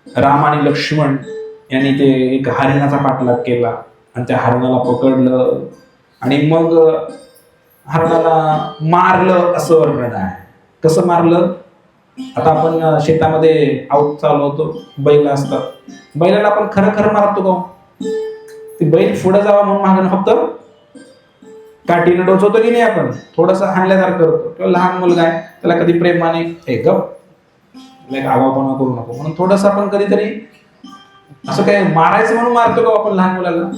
राम आणि लक्ष्मण यांनी ते एक हरिणाचा पाठलाग केला आणि त्या हरणाला पकडलं आणि मग हरणाला मारलं असं वर्णन आहे. कसं मारलं? आता आपण शेतामध्ये आऊत चालवतो, बैल असतात, बैलाला आपण खरं खरं मारतो का? ते बैल पुढे जावा म्हणून मागणं फक्त काठीनं डोचवतो की नाही, आपण थोडस हाणल्यासारखं करतो. किंवा लहान मुलगा आहे त्याला कधी प्रेमाने एक आगाऊपणा करू नको म्हणून थोडस आपण कधीतरी असं काय मारायचं म्हणून मारतो का आपण लहान मुलाला?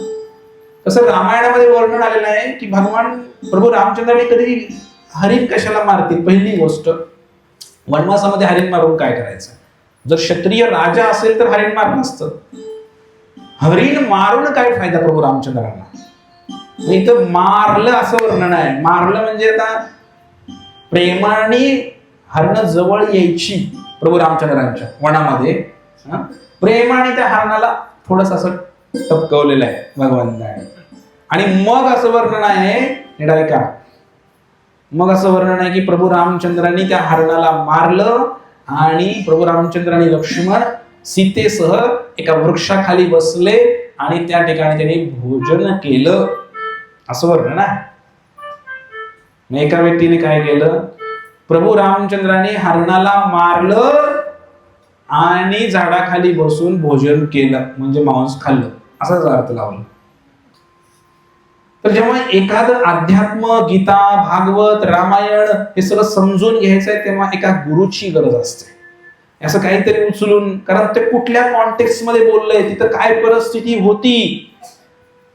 तसं रामायणामध्ये वर्णन आलेलं आहे की भगवान प्रभू रामचंद्राने कधी हरिण कशाला मारतील. पहिली गोष्ट, वनवासामध्ये हरिण मारून काय करायचं? जर क्षत्रिय राजा असेल तर हरिण मारलं असतं. हरिण मारून काय फायदा प्रभू रामचंद्रांना? इथं मारलं असं वर्णन आहे. मारलं म्हणजे आता प्रेमाने हरण जवळ यायची प्रभू रामचंद्रांच्या वनामध्ये, प्रेमाने त्या हरणाला थोडस असं टपकवलेलं आहे भगवंताने. आणि मग असं वर्णन आहे, निडाय का, मग असं वर्णन आहे की प्रभू रामचंद्रांनी त्या हरणाला मारलं आणि प्रभू रामचंद्र आणि लक्ष्मण सीतेसह एका वृक्षाखाली बसले आणि त्या ठिकाणी त्यांनी भोजन केलं असं वर्णन आहे. एका व्यक्तीने काय केलं? प्रभू रामचंद्रांनी हरणाला मारलं आणि झाडाखाली बसून भोजन केलं, म्हणजे मांस खाल्लं असाच अर्थ लावला. तर जेव्हा एखादं अध्यात्म, गीता, भागवत, रामायण हे सगळं समजून घ्यायचं आहे तेव्हा एका गुरुची गरज असते. असं काहीतरी उचलून, कारण ते कुठल्या कॉन्टेक्स्ट मध्ये बोललंय, तिथं काय परिस्थिती होती,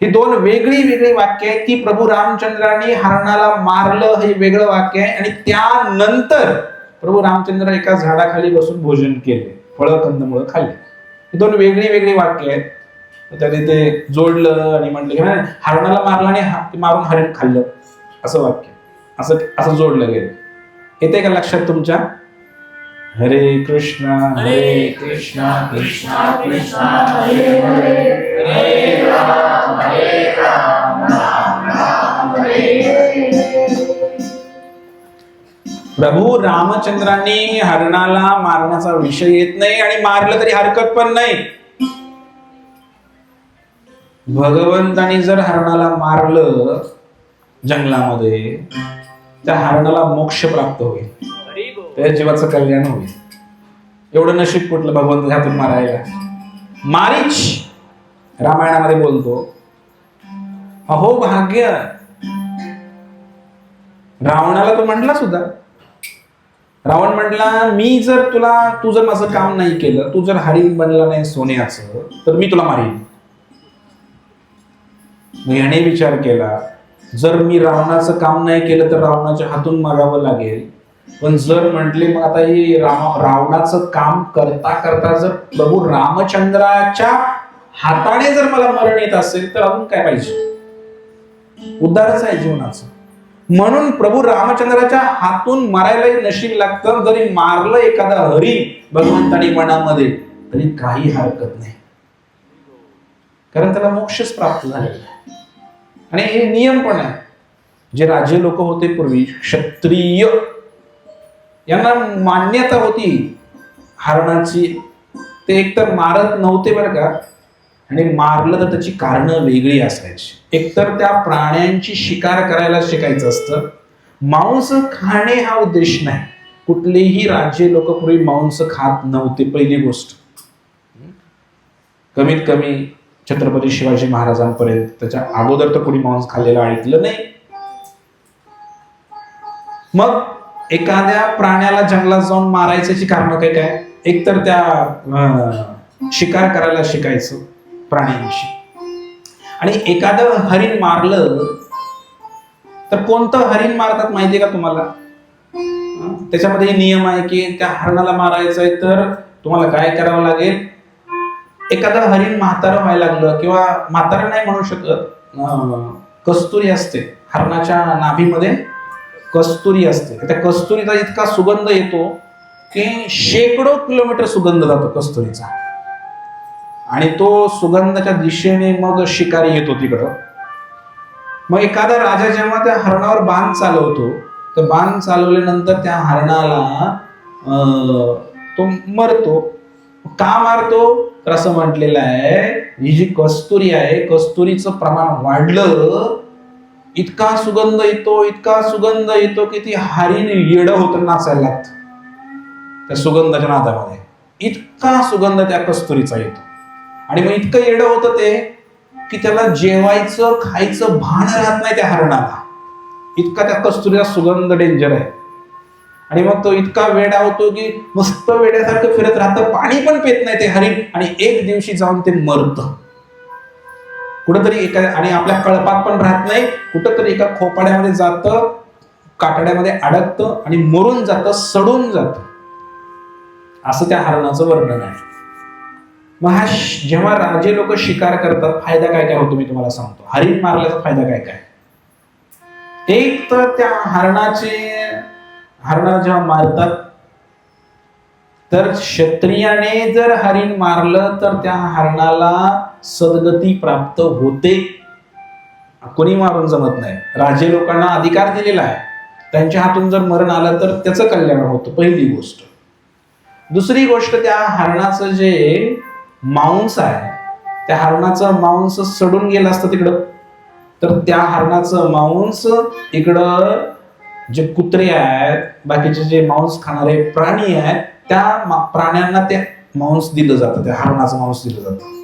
ही दोन वेगळी वेगळी वाक्य आहेत. की प्रभू रामचंद्रांनी हरणाला मारलं हे वेगळं वाक्य आहे आणि त्यानंतर प्रभू रामचंद्र एका झाडाखाली बसून भोजन केले, फळं कंदमुळं खाल्ले. ही दोन वेगळी वेगळी वाक्य आहेत. त्याने ते जोडलं आणि म्हटलं की हरणाला मारलं आणि मारून हरिण खाल्लं असं वाक्य असं जोडलं गेलं. येते का लक्षात तुमच्या? हरे कृष्णा हरे कृष्णा कृष्णा कृष्णा हरे हरे, हरे राम राम राम हरे हरे. प्रभू रामचंद्रांनी हरणाला मारण्याचा विषय येत नाही आणि मारलं तरी हरकत पण नाही. भगवंतानी जर हरणाला मारलं जंगलामध्ये, त्या हरणाला मोक्ष प्राप्त होईल, त्या जीवाचं कल्याण होईल. एवढं नशीब कुठलं भगवंत हातून मारायला. मारीच रामायणामध्ये बोलतो, अहो भाग्य. रावणाला तो म्हटला सुद्धा, रावण म्हटला मी जर तू जर माझं काम नाही केलं, तू जर हरिण बनला नाही सोन्याचं, तर मी तुला मारीन. याने विचार केला, जर मी रावणाचं काम नाही केलं तर रावणाच्या हातून मारावं लागेल. पण जर म्हटले मग आता ही रावणाचं काम करता करता जर प्रभू रामचंद्राच्या हाताने जर मला मरण येत असेल तर अजून काय पाहिजे? उद्धारच आहे जीवनाचं. म्हणून प्रभू रामचंद्राच्या हातून मारायलाही नशीब लागतं. जरी मारलं एखादा हरी भगवंतानी मनामध्ये तरी काही हरकत नाही, कारण त्याला मोक्षच प्राप्त झालेला आहे. आणि हे नियम पण आहे. जे राजे लोक होते पूर्वी, क्षत्रिय, यांना मान्यता होती हरणाची. ते एकतर मारत नव्हते बरं का, आणि मारलं तर त्याची कारणं वेगळी असायची. एकतर त्या प्राण्यांची शिकार करायला शिकायचं असतं. मांस खाणे हा उद्देश नाही. कुठलेही राज्य लोक पूर्वी मांस खात नव्हते, पहिली गोष्ट. कमीत कमी छत्रपती शिवाजी महाराजांपर्यंत, त्याच्या अगोदर तर कोणी मांस खाल्लेलं ऐकलं नाही. मग एखाद्या प्राण्याला जंगलात जाऊन मारायची कारण काय काय? एकतर त्या शिकार करायला शिकायचं प्राण्यांची. आणि एखादं हरिण मारलं तर कोणतं हरिण मारतात माहितीये का तुम्हाला? त्याच्यामध्ये नियम आहे की त्या हरणाला मारायचं आहे तर तुम्हाला काय करावं लागेल? एखादं हरिण म्हातारं व्हायला लागलं, किंवा म्हातारं नाही म्हणू शकत, कस्तुरी असते हरणाच्या नाभीमध्ये, कस्तुरी असते. त्या कस्तुरीचा इतका सुगंध येतो की शेकडो किलोमीटर सुगंध जातो कस्तुरीचा. आणि तो सुगंधाच्या दिशेने मग शिकारी येतो तिकडं. मग एखादा राजा जेव्हा त्या हरणावर बाण चालवतो, तर बाण चालवल्यानंतर त्या हरणाला तो मरतो. का मारतो? तर असं म्हटलेलं आहे, ही जी कस्तुरी आहे, कस्तुरीचं प्रमाण वाढलं, इतका सुगंध येतो, इतका सुगंध येतो की ती हरिण येडं होतं, नाचायला लागतं त्या सुगंधाच्या नादामध्ये. इतका सुगंध त्या कस्तुरीचा येतो. आणि मग इतकं येडं होतं ते की त्याला जेवायचं खायचं भान राहत नाही त्या हरणाला, इतका त्या कस्तुरीचा सुगंध डेंजर आहे. आणि मग तो इतका वेडा होतो की मस्त वेड्यासारखं फिरत राहतं, पाणी पण पित नाही ते हरिण, आणि एक दिवशी जाऊन ते मरतं कुठंतरी एका, आणि आपल्या कळपात पण राहत नाही, कुठंतरी एका खोपाड्यामध्ये जातं, कातड्यामध्ये अडकतं आणि मरून जातं, सडून जातं. असं त्या हरणाचं वर्णन आहे. मग हा जेव्हा राजे लोक शिकार करतात, फायदा काय काय होतो मी तुम्हाला सांगतो. हरिण मारल्याचा फायदा काय काय? एक तर त्या हरणाला जेव्हा मारतात, तर क्षत्रियाने जर हरिण मारलं तर त्या हरणाला सद्गती प्राप्त होते. कोणी मारून जमत नाही. राजे लोकांना अधिकार दिलेला आहे, त्यांच्या हातून जर मरण आलं तर त्याचं कल्याण होतं, पहिली गोष्ट. दुसरी गोष्ट, त्या हरणाचं जे मांस आहे, त्या हरणाचं मांस सडून गेलं असतं तिकडं, तर त्या हरणाचं मांस इकडं जे कुत्रे आहेत, बाकीचे जे मांस खाणारे प्राणी आहेत, त्या प्राण्यांना ते मांस दिलं जातं, त्या हरणाचं मांस दिलं जातं.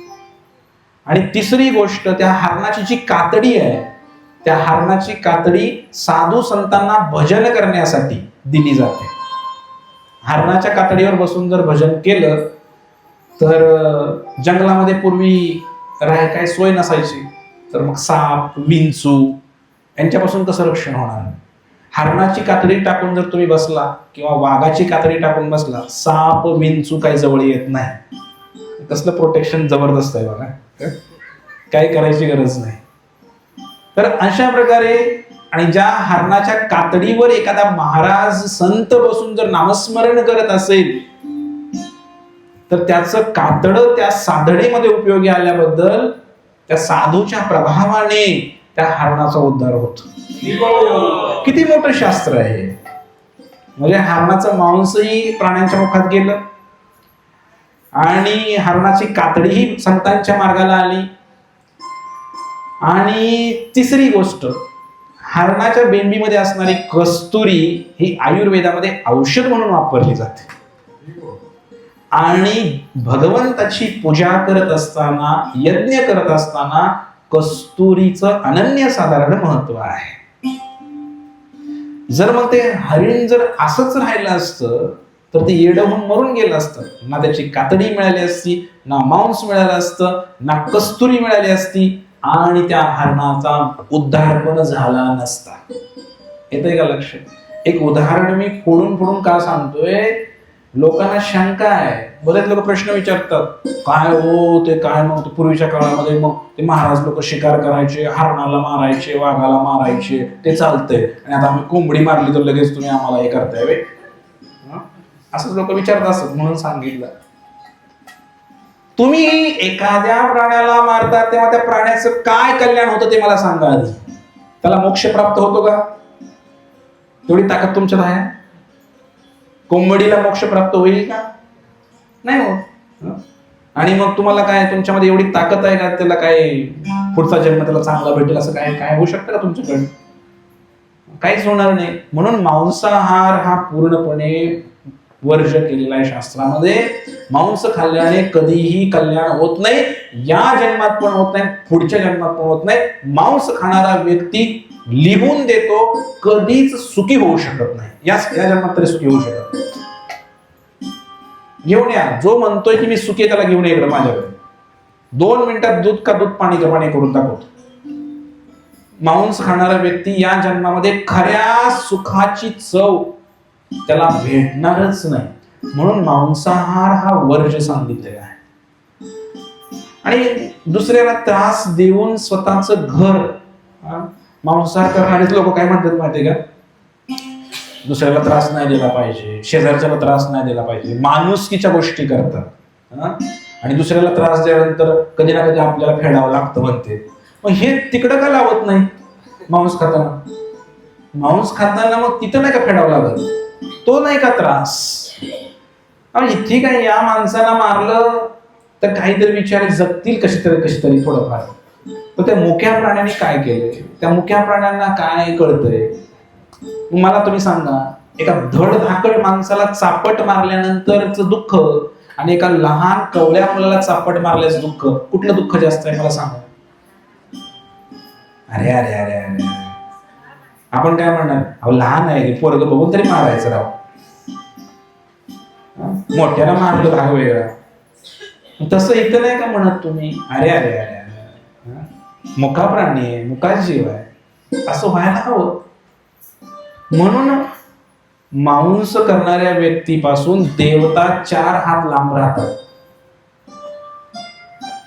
आणि तिसरी गोष्ट, त्या हरणाची जी कातडी आहे, त्या हरणाची कातडी साधू संतांना भजन करण्यासाठी दिली जाते. हरणाच्या कातडीवर बसून जर भजन केलं तर जंगलामध्ये पूर्वी काय सोय नसायची, तर मग साप विंचू यांच्यापासून कसं रक्षण होणार? हरणाची कातडी टाकून जर तुम्ही बसला किंवा वाघाची कातडी टाकून बसला, साप विंचू काही जवळ येत नाही. कसलं प्रोटेक्शन जबरदस्त आहे बघा, काही करायची गरज नाही. तर अशा प्रकारे, आणि ज्या हरणाच्या कातडीवर एखादा महाराज संत बसून जर नामस्मरण करत असेल, तर त्याचं कातडं त्या साधनेमध्ये उपयोगी आल्याबद्दल त्या साधूच्या प्रभावाने त्या हरणाचा उद्धार होतो. किती मोठं शास्त्र आहे. म्हणजे हरणाचं मांसही प्राण्यांच्या मुखात गेलं, आणि हरणाची कातडीही संतांच्या मार्गाला आली. आणि तिसरी गोष्ट, हरणाच्या बेंबीमध्ये असणारी कस्तुरी ही आयुर्वेदामध्ये औषध म्हणून वापरली जाते. आणि भगवंताची पूजा करत असताना, यज्ञ करत असताना कस्तुरीचं अनन्यसाधारण महत्व आहे. जर मग ते हरिण जर असंच राहिलं असतं तर ते येडं होऊन मरून गेलं असतं. ना त्याची कातडी मिळाली असती, ना मांस मिळालं असतं, ना कस्तुरी मिळाली असती, आणि त्या हरणाचा उद्धार पण झाला नसता. येतंय का लक्ष? एक उदाहरण मी फोडून का सांगतोय, लोकांना शंका आहे. बरेच लोक प्रश्न विचारतात, काय हो ते काय, मग पूर्वीच्या काळामध्ये मग ते महाराज लोक शिकार करायचे, हरणाला मारायचे, वाघाला मारायचे, ते चालतंय, आणि आता आम्ही कोंबडी मारली तर लगेच तुम्ही आम्हाला हे करताय वे? असंच लोक विचारत असत, म्हणून सांगितलं. तुम्ही एखाद्या प्राण्याला मारता तेव्हा त्या प्राण्याचं काय कल्याण होतं ते मला सांगा आधी. त्याला मोक्ष प्राप्त होतो का? तेवढी ताकद तुमच्यात आहे? कोंबडीला मोक्ष प्राप्त होईल का? नाही होत. आणि मग तुम्हाला काय, तुमच्यामध्ये एवढी ताकद आहे का त्याला काय पुढचा जन्म त्याला चांगला भेटेल असं काय होऊ शकतं का तुमच्याकडे? काहीच होणार नाही. म्हणून मांसाहार हा पूर्णपणे वर्ज केलेला आहे शास्त्रामध्ये. मांस खाल्ल्याने कधीही कल्याण होत नाही, या जन्मात पण होत नाही, पुढच्या जन्मात पण होत नाही. मांस खाणारा व्यक्ती लिहून देतो, कधीच सुखी होऊ शकत नाही, या जन्मात तरी सुखी होऊ शकत नाही. घेऊन या, जो म्हणतोय की मी सुखी, त्याला घेऊन या इकडे माझ्याकडे. 2 मिनिटात दूध का दूध पाणी का पाणी करून दाखवतो. मांस खाणारा व्यक्ती या जन्मामध्ये खऱ्या सुखाची चव त्याला भेटणारच नाही. म्हणून मांसाहार हा वर्ज सांगितलेला आहे. आणि दुसऱ्याला त्रास देऊन स्वतःच घर, मांसाहार करणारे लोक काय म्हणतात माहितीये का? दुसऱ्याला त्रास नाही दिला पाहिजे, शेजारच्याला त्रास नाही दिला पाहिजे, माणुसकीच्या गोष्टी करतात. आणि दुसऱ्याला त्रास दिल्यानंतर कधी ना कधी आपल्याला फेडावं लागतं म्हणते. मग हे तिकडं का लावत नाही? मांस खाताना मग तिथं नाही का फेडावं लागत, तो नाही का त्रास? इथे काय या माणसाला मारलं तर काहीतरी बिचारे जगतील कशी तरी थोडंफार. तर त्या मुक्या प्राण्याने काय केलंय, त्या मुक्या प्राण्यांना काय कळतंय? मला तुम्ही सांगा, एका धडधाकट माणसाला चापट मारल्यानंतरच दुःख आणि एका लहान कवळ्या मुलाला चापट मारल्याचं दुःख, कुठलं दुःख जास्त आहे मला सांगा? अरे अरे अरे अरे, आपण काय म्हणणार, अहो लहान आहे पोरग बघून तरी मारायचं राव, मोठ्याला मारलं भाग वेगळा. तसं इथं नाही का म्हणत तुम्ही? अरे अरे अरे अरे, मुका प्राणी आहे, मुका जीव आहे, असं व्हायला हवं. म्हणून मांस करणाऱ्या व्यक्तीपासून देवता 4 हात लांब राहतात.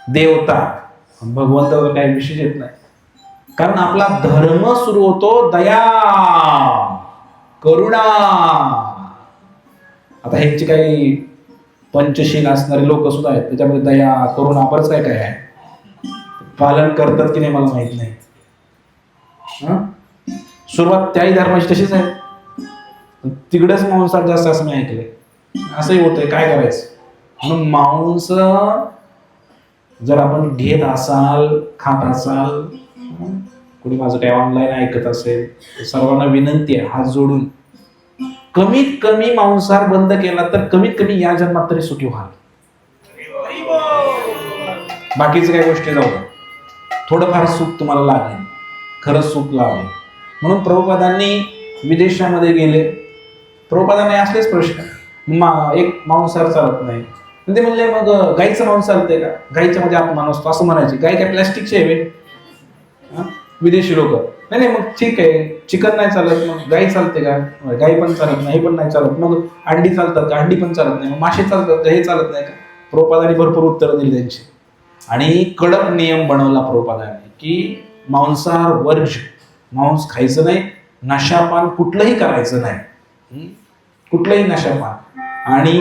देवता, भगवंतावर काही विशेष येत नाही, कारण आपला धर्म सुरू होतो दया करुणा. आता ह्याची काही पंचशील असणारे लोक सुद्धा आहेत, त्याच्यामध्ये दया करुणा बरंच काय काय आहे, पालन करतात की नाही मला माहित नाही. सुरुवात त्याही धर्माची तशीच आहे, तिकडेच मांसाहार जास्त असं मी ऐकलंय. असंही होतंय, काय करायचं? म्हणून मांस जर आपण घेत असाल, खात असाल, कोणी माझं काय ऑनलाईन ऐकत असेल, सर्वांना विनंती आहे हात जोडून, कमीत कमी मांसाहार बंद केला तर कमीत कमी या जन्मात तरी सुखी व्हाल. बाकीचं काही गोष्टी जाऊ द्या, थोडंफार सुख तुम्हाला लागेल, खरंच सुख लागेल. म्हणून प्रभुपादांनी विदेशामध्ये गेले, प्रभुपादांनी असलेच प्रश्न, एक मांसाहार चालत नाही, ते म्हणले मग गाईचं मांस चालतंय का? गाईच्या मध्ये आत्मा नसतो असं म्हणायचे. गाय काय प्लॅस्टिकचे आहे? विदेशी लोक, नाही मग ठीक आहे, चिकन नाही चालत, मग गाई चालते का? गाई पण चालत नाही, हे पण नाही चालत. मग अंडी चालतात का? अंडी पण चालत नाही. मग मासे चालतात का? हे चालत नाही का? प्रभुपादांनी भरपूर उत्तरं दिली त्यांची, आणि कडक नियम बनवला प्रभुपादांनी की मांसाहार वर्ज, मांस खायचं नाही, नशापान कुठलंही करायचं नाही, कुठलंही नशापान, आणि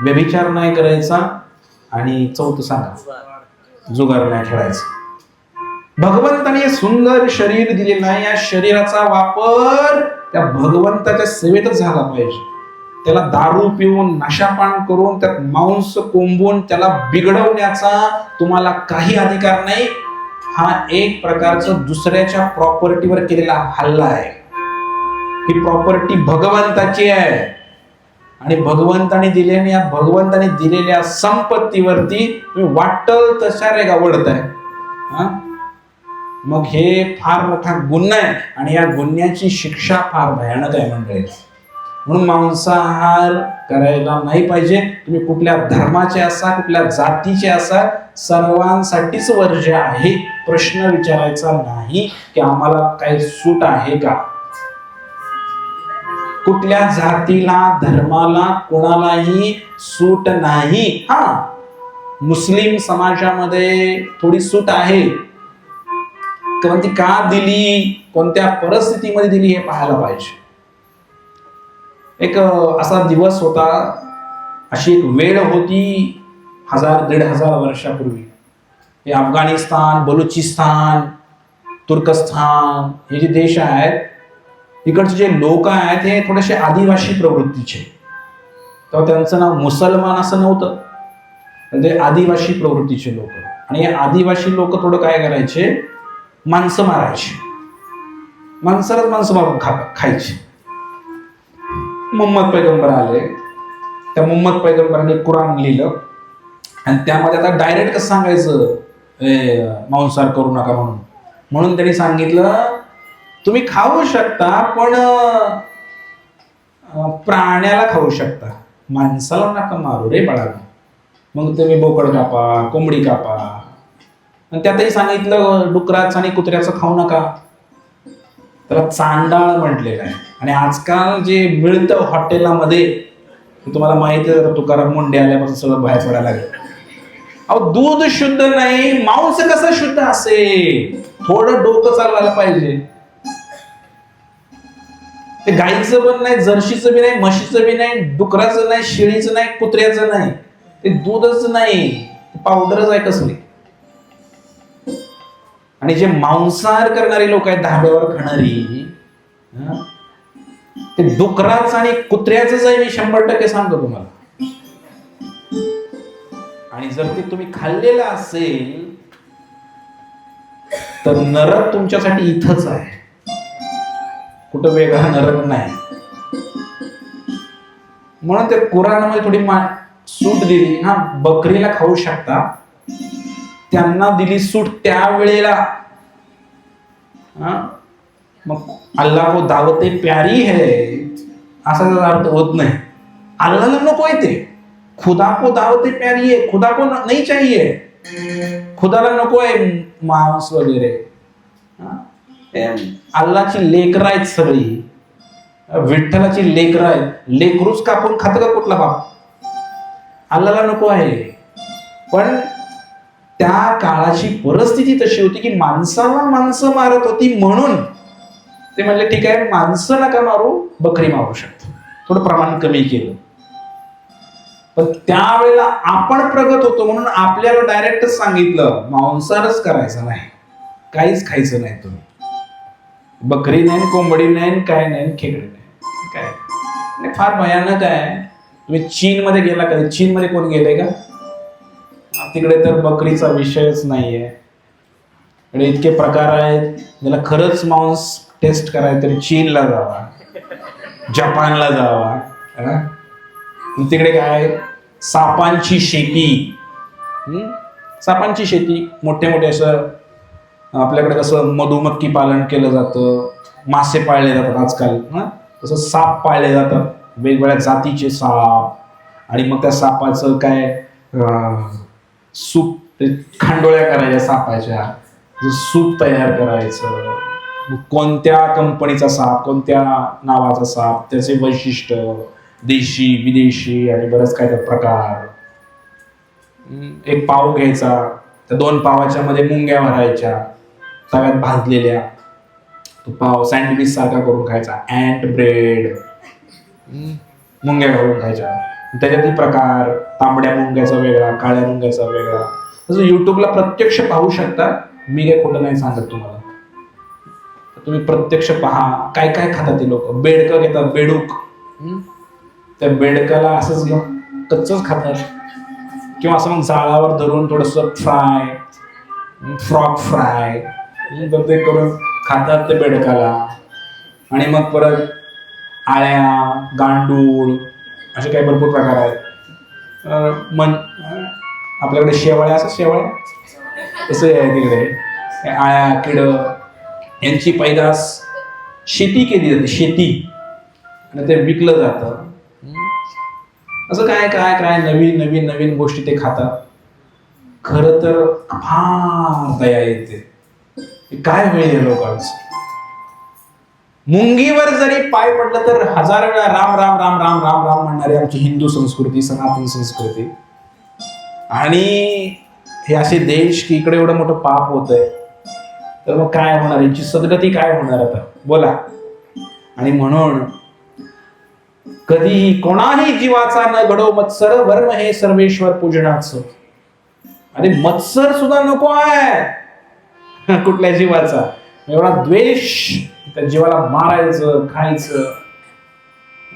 व्यभिचार नाही करायचा, आणि चौथं सांगा, जुगार नाही खेळायचा. भगवंताने सुंदर शरीर दिलेलं आहे, या शरीराचा वापर त्या भगवंताच्या सेवेतच झाला पाहिजे. त्याला दारू पिऊन नशापान करून त्यात मांस कोंबून त्याला बिघडवण्याचा तुम्हाला काही अधिकार नाही. हा एक प्रकारचं दुसऱ्याच्या प्रॉपर्टीवर केलेला हल्ला आहे. ही प्रॉपर्टी भगवंताची आहे, आणि भगवंताने दिलेल्या संपत्तीवरती तुम्ही वाटल तशा रेगा वळताय. मग हे फार मोठा गुन्हा आहे, आणि या गुन्ह्याची शिक्षा फार भयानक आहे मंडळी. म्हणून मांसाहार करायला नाही पाहिजे. तुम्ही कुठल्या धर्माचे असा, कुठल्या जातीचे असा, सर्वांसाठीच वर्ज्य आहे. प्रश्न विचारायचा नाही की आम्हाला काही सूट आहे का. कुठल्या जातीला, धर्माला, कोणालाही सूट नाही. मुस्लिम समाजामध्ये थोडी सूट आहे, कारण ती का दिली, कोणत्या परिस्थितीमध्ये दिली हे पाहायला पाहिजे. एक असा दिवस होता, अशी एक वेळ होती 1000-1500 वर्षापूर्वी. हे अफगाणिस्तान, बलुचिस्तान, तुर्कस्तान हे जे देश आहेत, इकडचे जे लोक आहेत हे थोडेसे आदिवासी प्रवृत्तीचे. तेव्हा त्यांचं नाव मुसलमान असं नव्हतं, ते आदिवासी प्रवृत्तीचे लोक. आणि हे आदिवासी लोक थोडं काय करायचे, माणसं मारायची, माणसालाच माणसं मारून खायची. मुहम्मद पैगंबर आले, त्या मुहम्मद पैगंबरांनी कुराण लिहिलं, आणि त्यामध्ये आता डायरेक्ट कसं सांगायचं मांसाहार करू नका म्हणून त्यांनी सांगितलं तुम्ही खाऊ शकता, पण प्राण्याला खाऊ शकता, माणसाला नका मारू रे बाळाला. मग तुम्ही बोकड कापा, कोंबडी कापा, आणि त्यातही सांगितलं डुकराचं आणि कुत्र्याचं खाऊ नका, त्याला चांडाळ म्हटलेलं आहे. आणि आजकाल जे मिळतं हॉटेलामध्ये, तुम्हाला माहिती आहे, तुकाराम मुंडे आल्यापासून सगळं बाहेर पडायला लागलं. अहो दूध शुद्ध नाही, मांस कसं शुद्ध असेल? थोडं डोकं चालवायला पाहिजे. ते गाईचं पण नाही, जर्शीचं बी नाही, म्हशीचं बी नाही, डुकराचं नाही, शेळीचं नाही, कुत्र्याचं नाही, ते दूधच नाही, पावडरच आहे कसली. आणि जे मांसाहार करणारी लोक आहेत, धाब्यावर खाणारी, ते डुकराचं आणि कुत्र्याचंच आहे, मी 100% सांगतो तुम्हाला. आणि जर ते तुम्ही खाल्लेलं असेल तर नरक तुमच्यासाठी इथंच आहे, कुठं वेगळा नरक नाही. म्हणून ते कुराणामध्ये थोडी सूट दिली. हा, बकरीला खाऊ शकता, त्यांना दिली सूट त्यावेळेला. मग अल्लाह को दावते प्यारी है असा अर्थ होत नाही. अल्लाहला नको आहे ते, खुदा को दावते प्यारी है, खुदा को नहीं चाहिए, खुदाला नको आहे मांस वगैरे. अल्लाची लेकरं आहेत सगळी, विठ्ठलाची लेकरं आहेत. लेकरूच कापून खात का कुठला बाप? अल्लाला नको आहे. पण त्या काळाची परिस्थिती तशी होती की माणसाला माणसं मारत होती, म्हणून ते म्हणले ठीक आहे, माणसं नका मारू, बकरी मारू शकतो. थोडं प्रमाण कमी केलं. पण त्यावेळेला आपण प्रगत होतो म्हणून आपल्याला डायरेक्टच सांगितलं मांसाहारच करायचं नाही, काहीच खायचं नाही तुम्ही. बकरी नाही, कोंबडी नाही, काय नाही, खेकडे नाही, काय. फार भयानक आहे. तुम्ही चीन मध्ये गेला कधी? चीन मध्ये कोण गेलंय का? तिकडे तर बकरीचा विषयच नाहीये. इतके प्रकार आहेत. ज्याला खरंच मांस टेस्ट करायचं तरी चीनला जावा, जपानला जावा. तिकडे काय, सापांची शेती. सापांची शेती, मोठे मोठे असं. आपल्याकडे कसं मधुमक्खी पालन केलं जातं, मासे पाळले जातात आजकाल, तसं साप पाळले जातात, वेगवेगळ्या जातीचे साप. आणि मग त्या सापाचं काय सूप, खांडोळ्या करायच्या सापाच्या, सूप तयार करायचं. कोणत्या कंपनीचा साप, कोणत्या नावाचा साप, त्याचे वैशिष्ट्य, देशी विदेशी आणि बरंच काय त्या प्रकार. एक पाव घ्यायचा, त्या 2 पावाच्या मध्ये मुंग्या भरायच्या तव्यात भाजलेल्या. तो पाव सँडविच सारखा करून खायचा, अँट ब्रेड, मुंग्या घालून खायच्या. त्याच्यातील प्रकार, तांबड्या मुंग्याचा वेगळा, काळ्या मुंग्याचा वेगळा. तसं युट्यूबला प्रत्यक्ष पाहू शकता, मी काय खोटं नाही सांगत तुम्हाला. तुम्ही प्रत्यक्ष पहा काय काय खातात ते लोक. बेडकं घेतात, बेडूक, त्या बेडकाला असंच घेऊन कच्चच खातात, किंवा असं मग जाळावर धरून थोडस फ्राय, फ्रॉक फ्राय ते करून खातात ते बेडकाला. आणि मग परत आळ्या, गांडूळ, असे काही भरपूर प्रकार आहेत. आपल्याकडे शेवाळ्या, असं शेवाळ्या तसं आहे तिकडे. आळ्या, किड यांची पैदास शेती केली जाते, शेती, आणि ते विकलं जातं. असं काय काय काय नवीन नवीन नवीन गोष्टी ते खातात. खरं तर फार दया येते. काय होईल लोकांचं. मुंगीवर जरी पाय पडलं तर 1000 वेळा राम राम राम राम राम राम म्हणणारी आमची हिंदू संस्कृती, सनातन संस्कृती. आणि हे असे देश की इकडे एवढं मोठं पाप होतंय, तर मग काय होणार, याची सद्गती काय होणार आता बोला. आणि म्हणून कधीही कोणाही जीवाचा न घडो मत्सर, वर्म हे सर्वेश्वर पूजनाचं. अरे मत्सर सुद्धा नको आहे कुठल्या जीवाचा. एवढा द्वेष, त्या जीवाला मारायचं, खायचं.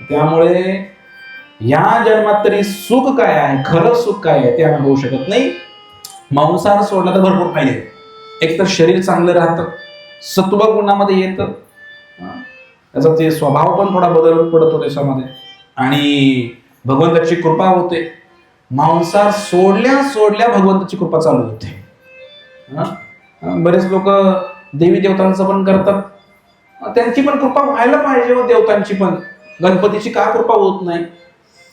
त्यामुळे या जन्मात तरी सुख काय आहे, खरं सुख काय आहे ते अनुभवू शकत नाही. मांसाहार सोडला तर भरपूर फायदे. एक तर शरीर चांगलं राहतं, सत्व गुणामध्ये येतं, त्याचा ते स्वभाव पण थोडा बदल पडतो त्याच्यामध्ये, आणि भगवंताची कृपा होते. मांसाहार सोडल्या सोडल्या भगवंताची कृपा चालू होते. बरेच लोक देवी देवतांचं पण करतात, त्यांची पण कृपा व्हायला पाहिजे हो. देवतांची पण, गणपतीची का कृपा होत नाही?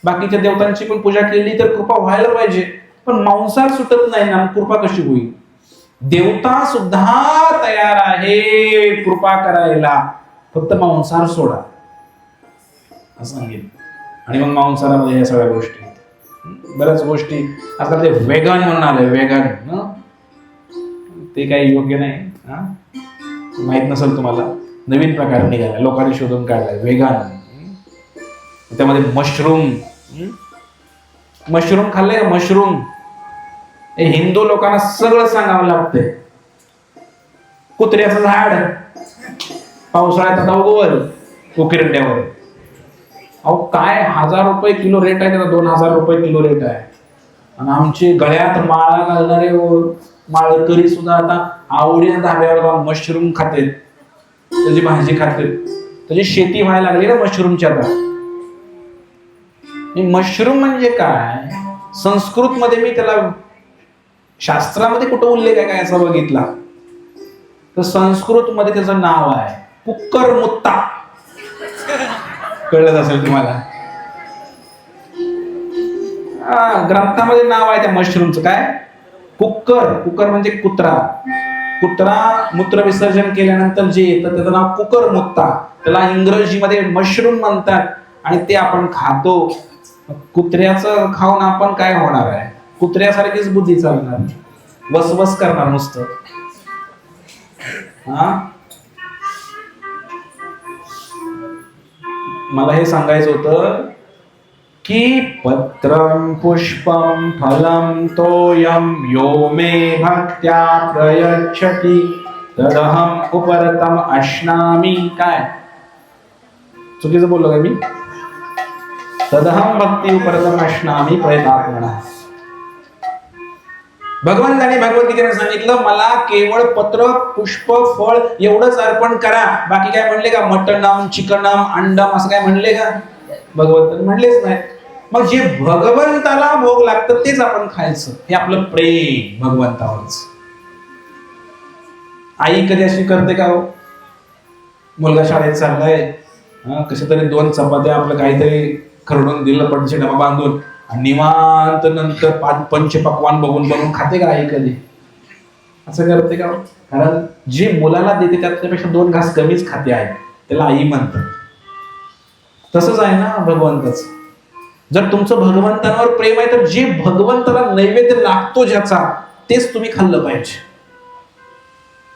बाकीच्या देवतांची पण पूजा केली तर कृपा व्हायला पाहिजे, पण मांसाहार सुटत नाही ना, कृपा कशी होईल? देवता सुद्धा तयार आहे कृपा करायला, फक्त मांसाहार सोडा असं सांगितलं. आणि मग मांसाहारामध्ये या सगळ्या गोष्टी, बऱ्याच गोष्टी. आता ते वेगन म्हणून आलंय, वेगन, ते काही योग्य नाही. माहित नसेल तुम्हाला, नवीन प्रकार निघाला, लोकांनी शोधून काढलाय वेगन. त्यामध्ये मशरूम, मशरूम खाल्लंय का? मशरूम हे हिंदू लोकांना सगळं सांगावं लागतंय. कुत्र्याचं झाड पावसाळ्यात आता उगवल उकिरड्यावर. अहो काय 1000 रुपये किलो रेट आहे त्याचा, 2000 रुपये किलो रेट आहे. आणि आमचे गळ्यात माळा घालणारे माळकरी सुद्धा आता आवडीने धाब्यावर जाऊन मशरूम खातेत, त्याची भाजी खातेत. त्याची शेती व्हायला लागली ना मशरूमची आता. मशरूम म्हणजे काय, संस्कृत मध्ये मी त्याला शास्त्रामध्ये कुठं उल्लेख आहे काय असा बघितला तर संस्कृत मध्ये त्याचं नाव आहे कुक्कर मुत्ता. कळलं असेल तुम्हाला. ग्रंथामध्ये नाव आहे त्या मशरूमचं काय, कुक्कर. कुकर म्हणजे कुत्रा. कुत्रा मूत्र विसर्जन केल्यानंतर जे येतं त्याचं नाव कुकर मुत्ता. त्याला इंग्रजीमध्ये मशरूम म्हणतात आणि ते आपण खातो. कुत्र्याचं खाऊन आपण काय होणार आहे, कुत्र्यासारखीच बुद्धी चालणार, वसवस करणार नुसतं. मला हे सांगायचं होतं की पत्रम पुष्पम फलम तोयम यो मे भक्त्या प्रयच्छति तदहम उपरतम अश्नामी. काय चुकीचं बोललो काय मी? तदहम भक्ती उपरतम अश्नामी प्रयतात्मना. भगवंताने भगवद्गीतेने सांगितलं मला केवळ पत्र पुष्प फळ एवढंच अर्पण करा. बाकी काय म्हणले का मटणम चिकनम अंडम असं काय म्हणले का? भगवंताने म्हणलेच नाही. मग जे भगवंताला भोग लागतं तेच आपण खायचं. हे आपलं प्रेम भगवंतावरच. आई कधी अशी करते का हो? मुलगा शाळेत चाललाय, कशा तरी 2 चपात्या आपलं काहीतरी खरडून दिलं पटचे डबा बांधून आणि निवांत नंतर 5 पंचपक्वान्न बघून खाते का आई कधी? असं करते का? कारण जे मुलाला देते त्यापेक्षा 2 घास कमीच खाते आहे, त्याला आई म्हणतात. तसंच आहे ना भगवंताच. जर तुमचं भगवंतांवर प्रेम आहे तर जे भगवंताला नैवेद्य लागतो ज्याचा तेच तुम्ही खाल्लं पाहिजे.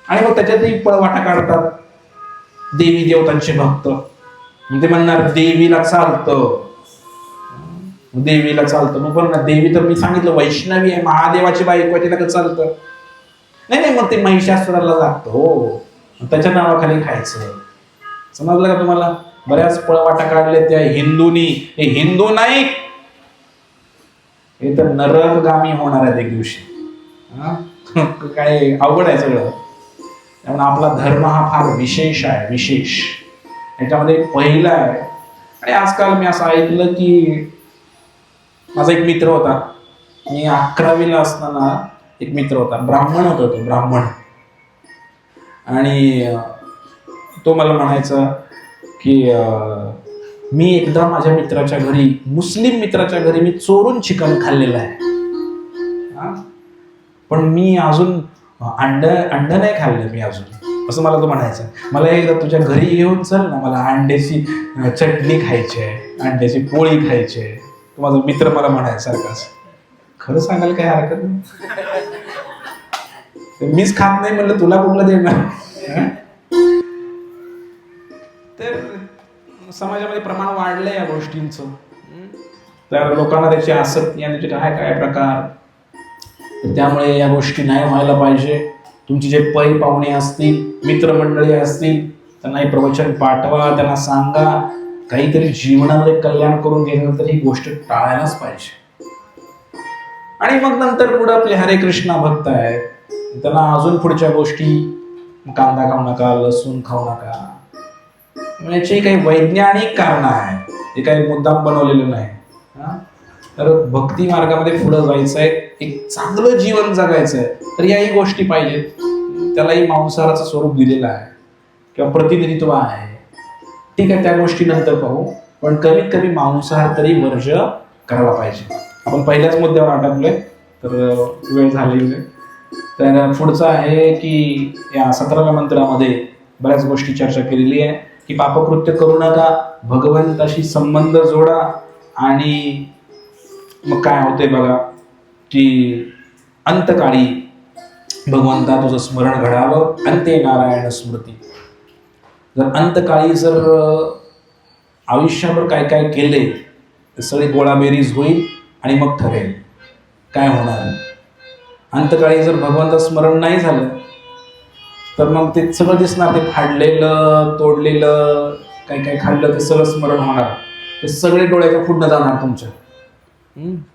आणि मग त्याच्यातही पळवाटा काढतात देवी देवतांचे भक्त. ते म्हणणार देवीला चालतं, देवीला चालतं. मग पण देवी तर मी सांगितलं वैष्णवी आहे, महादेवाची बायको आहे, तिला का चालतं? नाही मग ते महिषासुराला लागतं. हो, त्याच्या नावाखाली खायचं. समजलं का तुम्हाला? बऱ्याच पळवाटा काढले त्या हिंदूनी. हे हिंदू नाही, हे तर नरकगामी होणार आहेत एक दिवशी. काय अवघड आहे सगळं. त्यामुळे आपला धर्म हा फार विशेष आहे, विशेष. याच्यामध्ये पहिला आहे. आणि आजकाल मी असं ऐकलं की माझा एक मित्र होता, मी 11वीला असताना एक मित्र होता, ब्राह्मण होता तो, ब्राह्मण. आणि तो मला म्हणायचा की मी एकदा माझ्या मित्राच्या घरी, मुस्लिम मित्राच्या घरी मी चोरून चिकन खाल्लेलं आहे, पण मी अजून अंड नाही खाल्लं मी अजून, असं मला तो म्हणायचा. मला एकदा तुझ्या घरी येऊन चल ना, मला अंड्याची चटणी खायची आहे, अंड्याची पोळी खायची आहे. तो माझा मित्र मला म्हणायसारखाच. खरं सांगाल काय हरकत नाही, मीच खात नाही म्हणलं तुला कुठलं देणार. तर समाजामध्ये प्रमाण वाढलंय या गोष्टींचं. तर लोकांना त्याची आसक्ती आणि त्याचे काय काय प्रकार. त्यामुळे या गोष्टी नाही व्हायला पाहिजे. तुमचे जे पै पाहुणे असतील, मित्रमंडळी असतील, त्यांना हे प्रवचन पाठवा, त्यांना सांगा. काहीतरी जीवनामध्ये कल्याण करून घेणं तर ही गोष्ट टाळायलाच पाहिजे. आणि मग नंतर पुढे आपले हरे कृष्णा भक्त आहेत, त्यांना अजून पुढच्या गोष्टी, कांदा खाऊ नका, लसूण खाऊ नका, याची काही वैज्ञानिक कारण आहे, हे काही मुद्दाम बनवलेलं नाही. तर भक्ती मार्गामध्ये पुढे जायचं आहे, एक चांगलं जीवन जगायचं आहे, तर याही गोष्टी पाहिजेत. त्यालाही मांसाहाराचं स्वरूप दिलेलं आहे किंवा प्रतिनिधित्व आहे. ठीक आहे, त्या गोष्टी नंतर पाहू, पण कमीत कमी मांसाहार तरी वर्ज करायला पाहिजे. आपण पहिल्याच मुद्द्यावर अटकलोय, तर वेळ झालेली आहे. तर पुढचं आहे की या 17व्या मंत्रामध्ये बऱ्याच गोष्टी चर्चा केलेली आहे की पापकृत्य करू नका, भगवंताशी संबंध जोडा. आणि मग काय होते बघा की अंतकाळी भगवंता तुझं स्मरण घडावं, अंते नारायण स्मृती. जर अंतकाळी जर आयुष्यावर काय काय केले तर सगळी गोळाबेरीज होईल आणि मग ठरेल काय होणार. अंतकाळी जर भगवंता स्मरण नाही झालं तर मग ते सगळं दिसणार, ते फाडलेलं तोडलेलं काही काही खाल्लं ते सगळं स्मरण होणार, ते सगळे डोळ्याच्या पुढनं जाणार तुमच्या.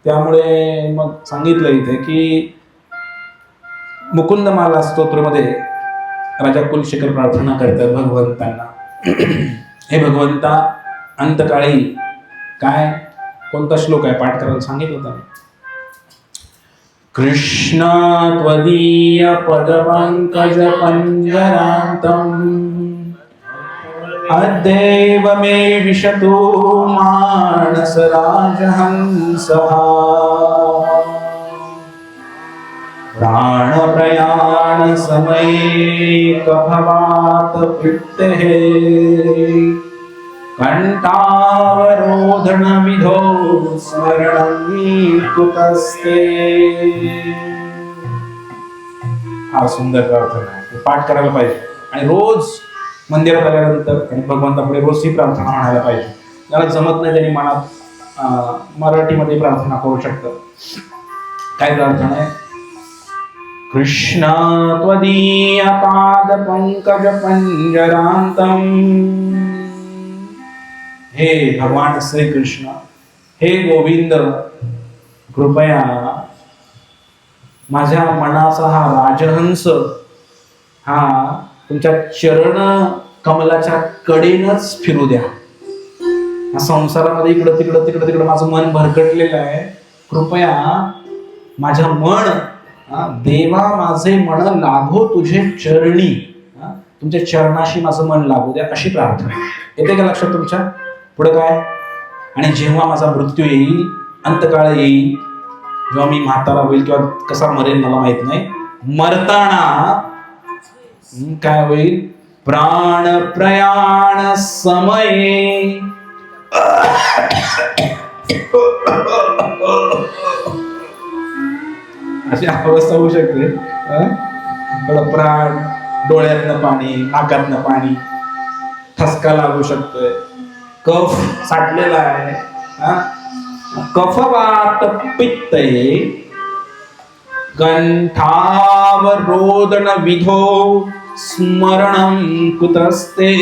त्यामुळे मग सांगितलं इथे की मुकुंदमाला स्तोत्रमध्ये राजा कुलशेखर प्रार्थना करतात भगवंतांना, हे भगवंता अंतकाळी काय कोणता श्लोक आहे पाठ करायला सांगितलं होतं. कृष्ण त्वदीय पदपंकज पंजरांतम अद्यैव मे विशतु मानस राजहंसः प्राण प्रयाण समये कभवात पित्तेः कंठावरोधन विधो स्मरणं कुतस्ते. हा सुंदर प्रार्थना आहे, पाठ करायला पाहिजे आणि रोज मंदिरात आल्यानंतर आणि भगवंतापुढे रोज ही प्रार्थना म्हणायला पाहिजे. ज्याला जमत नाही त्यांनी मनात मराठीमध्ये प्रार्थना करू शकतं. काय प्रार्थना आहे? कृष्ण त्वदीय पाद पंकज पंजरांतम. हे भगवान श्री कृष्ण, हे गोविंद, कृपया माझ्या मनाचा हा राजहंस हा तुमच्या चरण कमलाच्या कडेनच फिरू द्या. संसारामध्ये इकडं तिकडं तिकडं तिकडं माझं मन भरकटलेलं आहे. कृपया माझ्या मन देवा माझे मन लागो तुझे चरणी, तुमच्या चरणाशी माझं मन लागू द्या, अशी प्रार्थना. येते का लक्षात तुमच्या? पुढे काय? आणि जेव्हा माझा मृत्यू येईल, अंतकाळ येईल, जेव्हा मी म्हातारा होईल किंवा कसा मरेल मला माहित नाही, मरताना काय होईल? प्राण प्रयाण समये अशी अवस्था होऊ शकते. प्राण, डोळ्यातनं पाणी, नाकातनं पाणी, ठसका लागू शकतोय, कफ साठलेला आहे, कफवात पित्तये कंठावरोधन विधो स्मरणं कुतस्ते.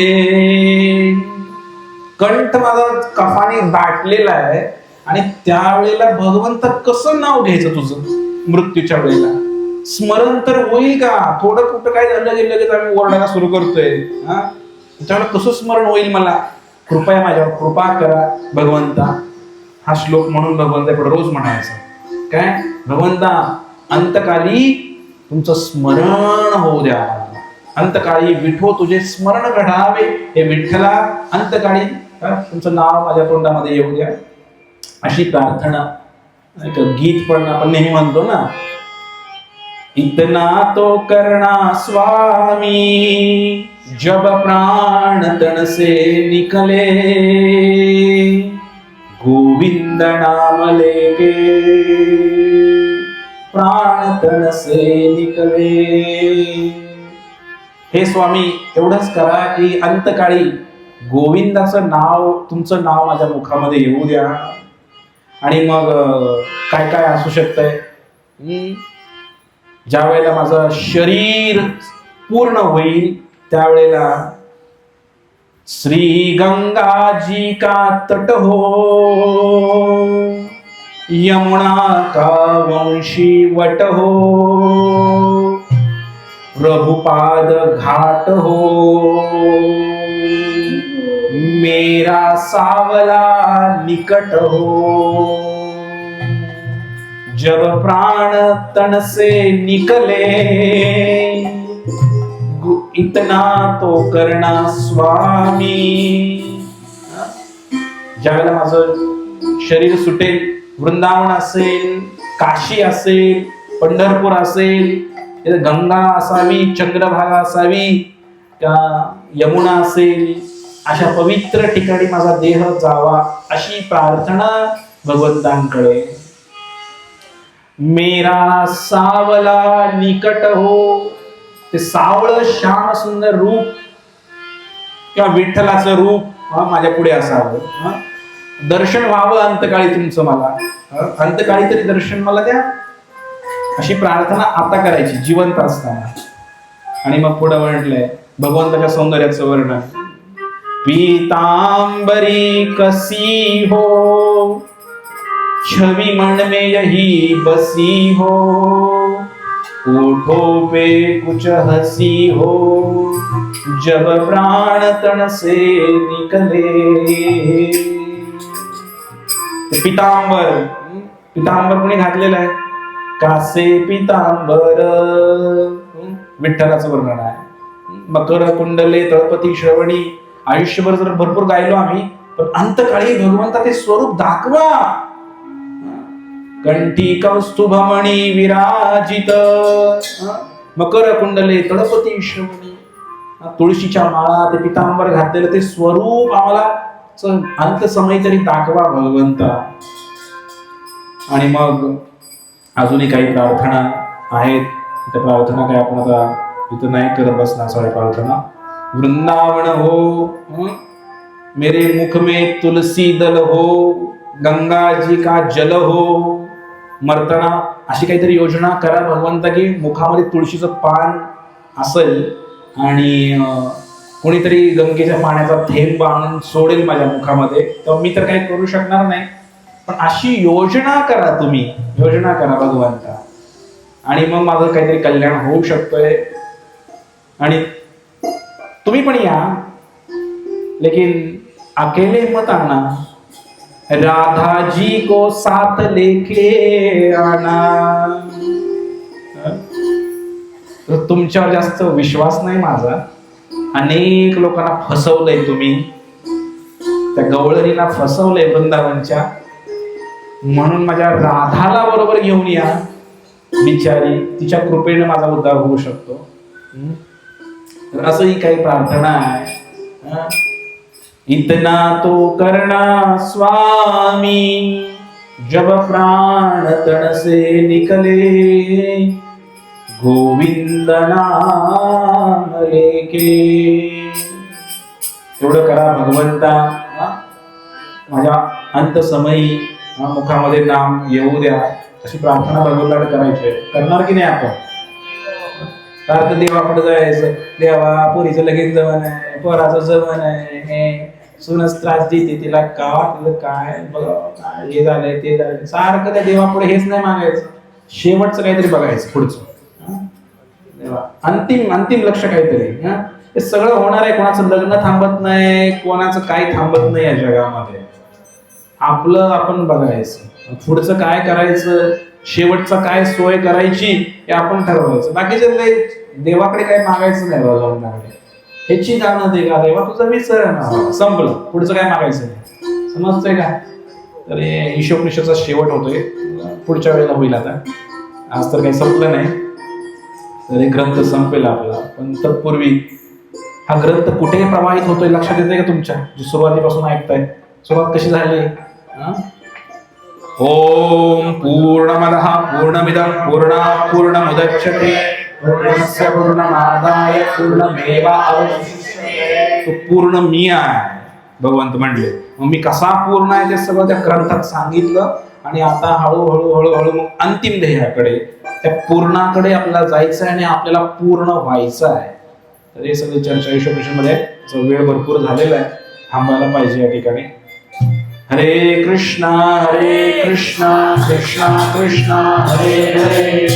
कंठ माझा कफाने दाटलेला आहे आणि त्यावेळेला भगवंत कसं नाव घ्यायचं तुझं मृत्यूच्या वेळेला? स्मरण तर होईल का? थोडं कुठं काय झालं गेलं लगेच आम्ही ओरडायला सुरू करतोय. त्याच्यावेळेला कसं स्मरण होईल मला? कृपया माझ्यावर कृपा करा भगवंता. हा श्लोक म्हणून भगवंताकडे रोज म्हणायचं काय? भगवंता अंतकाली तुमचं स्मरण होऊ द्या, अंतकाळी विठो तुझे स्मरण घडावे. हे विठ्ठला अंतकाळी तुमचं नाव माझ्या तोंडामध्ये येऊ द्या, अशी प्रार्थना. एक गीत पण आपण नेहमी म्हणतो ना, इतना तो करना स्वामी जब प्राण तन से निकले, गोविंद नाम लेके प्राण तन से निकले. हे स्वामी एवढंच करा की अंतकाळी गोविंदाचं नाव, तुमचं नाव माझ्या मुखामध्ये येऊ द्या. आणि मग काय काय असू शकतंय? ज्या वेळेला माझं शरीर पूर्ण होईल त्यावेळेला श्री गंगा जी का तट हो, यमुना का वंशी वट हो, प्रभुपाद घाट हो, मेरा सावला निकट हो, जब प्राण तन से निकले, इतना तो करना स्वामी. ज्यावेळेला माझं शरीर सुटेल, वृंदावन असेल, काशी असेल, पंढरपूर असेल, गंगा असावी, चंद्रभागा असावी, का यमुना असेल, अशा पवित्र ठिकाणी माझा देह जावा, अशी प्रार्थना भगवंतांकडे. मेरा सावला निकट हो, ते सावळ श्याम सुंदर रूप किंवा विठ्ठलाचं रूप माझ्या पुढे असावं, दर्शन व्हावं अंतकाळी तुमचं मला, अंतकाळी तरी दर्शन मला द्या, अशी प्रार्थना आता करायची जिवंत असताना. आणि मग पुढे म्हटलंय भगवंताच्या सौंदर्याचं वर्णन. पीतांबरी कसी हो, छवि मन में यही बसी हो, ओठों पे कुछ हंसी हो, जब प्राण तन से निकले. पीतांबर, पीतांबर कोणी घातलेलं आहे? कासे पीतांबर, विठ्ठलाचं वर्णन आहे. मकर कुंडले तळपती श्रवणी, आयुष्यभर जर भरपूर गायलो आम्ही, पण अंतकाळी भगवंता ते स्वरूप दाखवा. कंठी कौस्तुभमणी विराजित, मकर कुंडले तळपती श्रवणी, तुळशीच्या माळा ते पितांबर घातलेलं ते स्वरूप आम्हाला अंत समय तरी दाखवा भगवंता. आणि मग अजूनही काही प्रार्थना आहेत, त्या प्रार्थना काय आपण आता इथं नाही करत बसणार. साऱ्या प्रार्थना. वृंदावन हो, मेरे मुख में तुलसी दल हो, गंगा जी का जल हो. मरताना अशी काहीतरी योजना करा भगवंता की मुखामध्ये तुळशीचं पान असेल आणि कोणीतरी गंगेच्या पाण्याचा थेंब आणून सोडेल माझ्या मुखामध्ये, तर मी तर काही करू शकणार नाही, पण अशी योजना करा, तुम्ही योजना करा भगवंता, आणि मग माझं काहीतरी कल्याण होऊ शकतोय. आणि तुम्ही पण या, लेकिन अकेले मत आना, राधा जी को साथ लेके आना. तुमच्यावर जास्त विश्वास नाही माझा. अनेक लोकांना फसवलंय तुम्ही, त्या गवळणीला फसवलंय वृंदावनच्या, म्हणून माझ्या राधाला बरोबर घेऊन या. बिचारी, तिच्या कृपेने माझा उद्धार होऊ शकतो. तर असंही काही प्रार्थना आहे. इतना तो करना स्वामी, जब प्राण तन से निकले, गोविंद नाम लेके. एवढं करा भगवंता, माझ्या अंत समयी मुखामध्ये नाम येऊ द्या, अशी प्रार्थना भगवंताकडे करायची. करणार की नाही आपण? सारखं देवाकडे जायचं, देवा पोरीचं लगेच जवण आहे, पोराचं जवण आहे, हे सुनच त्रास देते तिला, का वाटलं काय बघा, काय हे झालंय ते झालंय, सारखं त्या देवापुढे हेच नाही मागायचं, शेवटचं काहीतरी बघायचं पुढचं. देवा अंतिम अंतिम लक्ष काहीतरी. हे सगळं होणार आहे. कोणाचं लग्न थांबत नाही, कोणाचं काही थांबत नाही या जगामध्ये. आपलं आपण बघायचं, पुढचं काय करायचं, शेवटचं काय सोय करायची हे आपण ठरवायचं. बाकीचे देवाकडे काही मागायचं नाही भगवंताकडे. ह्याची जाणं दे का देवा, तुझं विसर ना, संपलं, पुढचं काय मागायचं नाही. समजतंय का? तर ईशोपनिषदचा शेवट होतोय, पुढच्या वेळेला होईल. आता आज तर काही संपलं नाही, तर हे ग्रंथ संपेल आपला. पण तत्पूर्वी हा ग्रंथ कुठे प्रवाहित होतोय लक्षात येते का तुमच्या? जे सुरुवातीपासून ऐकताय, सुरुवात कशी झाली? ओम पूर्णमदः पूर्णमिदं पूर्णात् पूर्णमुदच्यते पूर्णस्य पूर्णमादाय पूर्णमेवावशिष्यते. तो पूर्ण मी आहे भगवंत म्हणले. मग मी कसा पूर्ण आहे ते सगळं त्या ग्रंथात सांगितलं. आणि आता हळूहळू हळूहळू मग अंतिम ध्येयाकडे, त्या पूर्णाकडे आपल्याला जायचं आहे आणि आपल्याला पूर्ण व्हायचं आहे. तर हे सगळं चर्चा ईशोपनिषदमध्ये वेळ भरपूर झालेला आहे, थांबायला पाहिजे या ठिकाणी. हरे कृष्णा कृष्णा कृष्णा हरे हरे.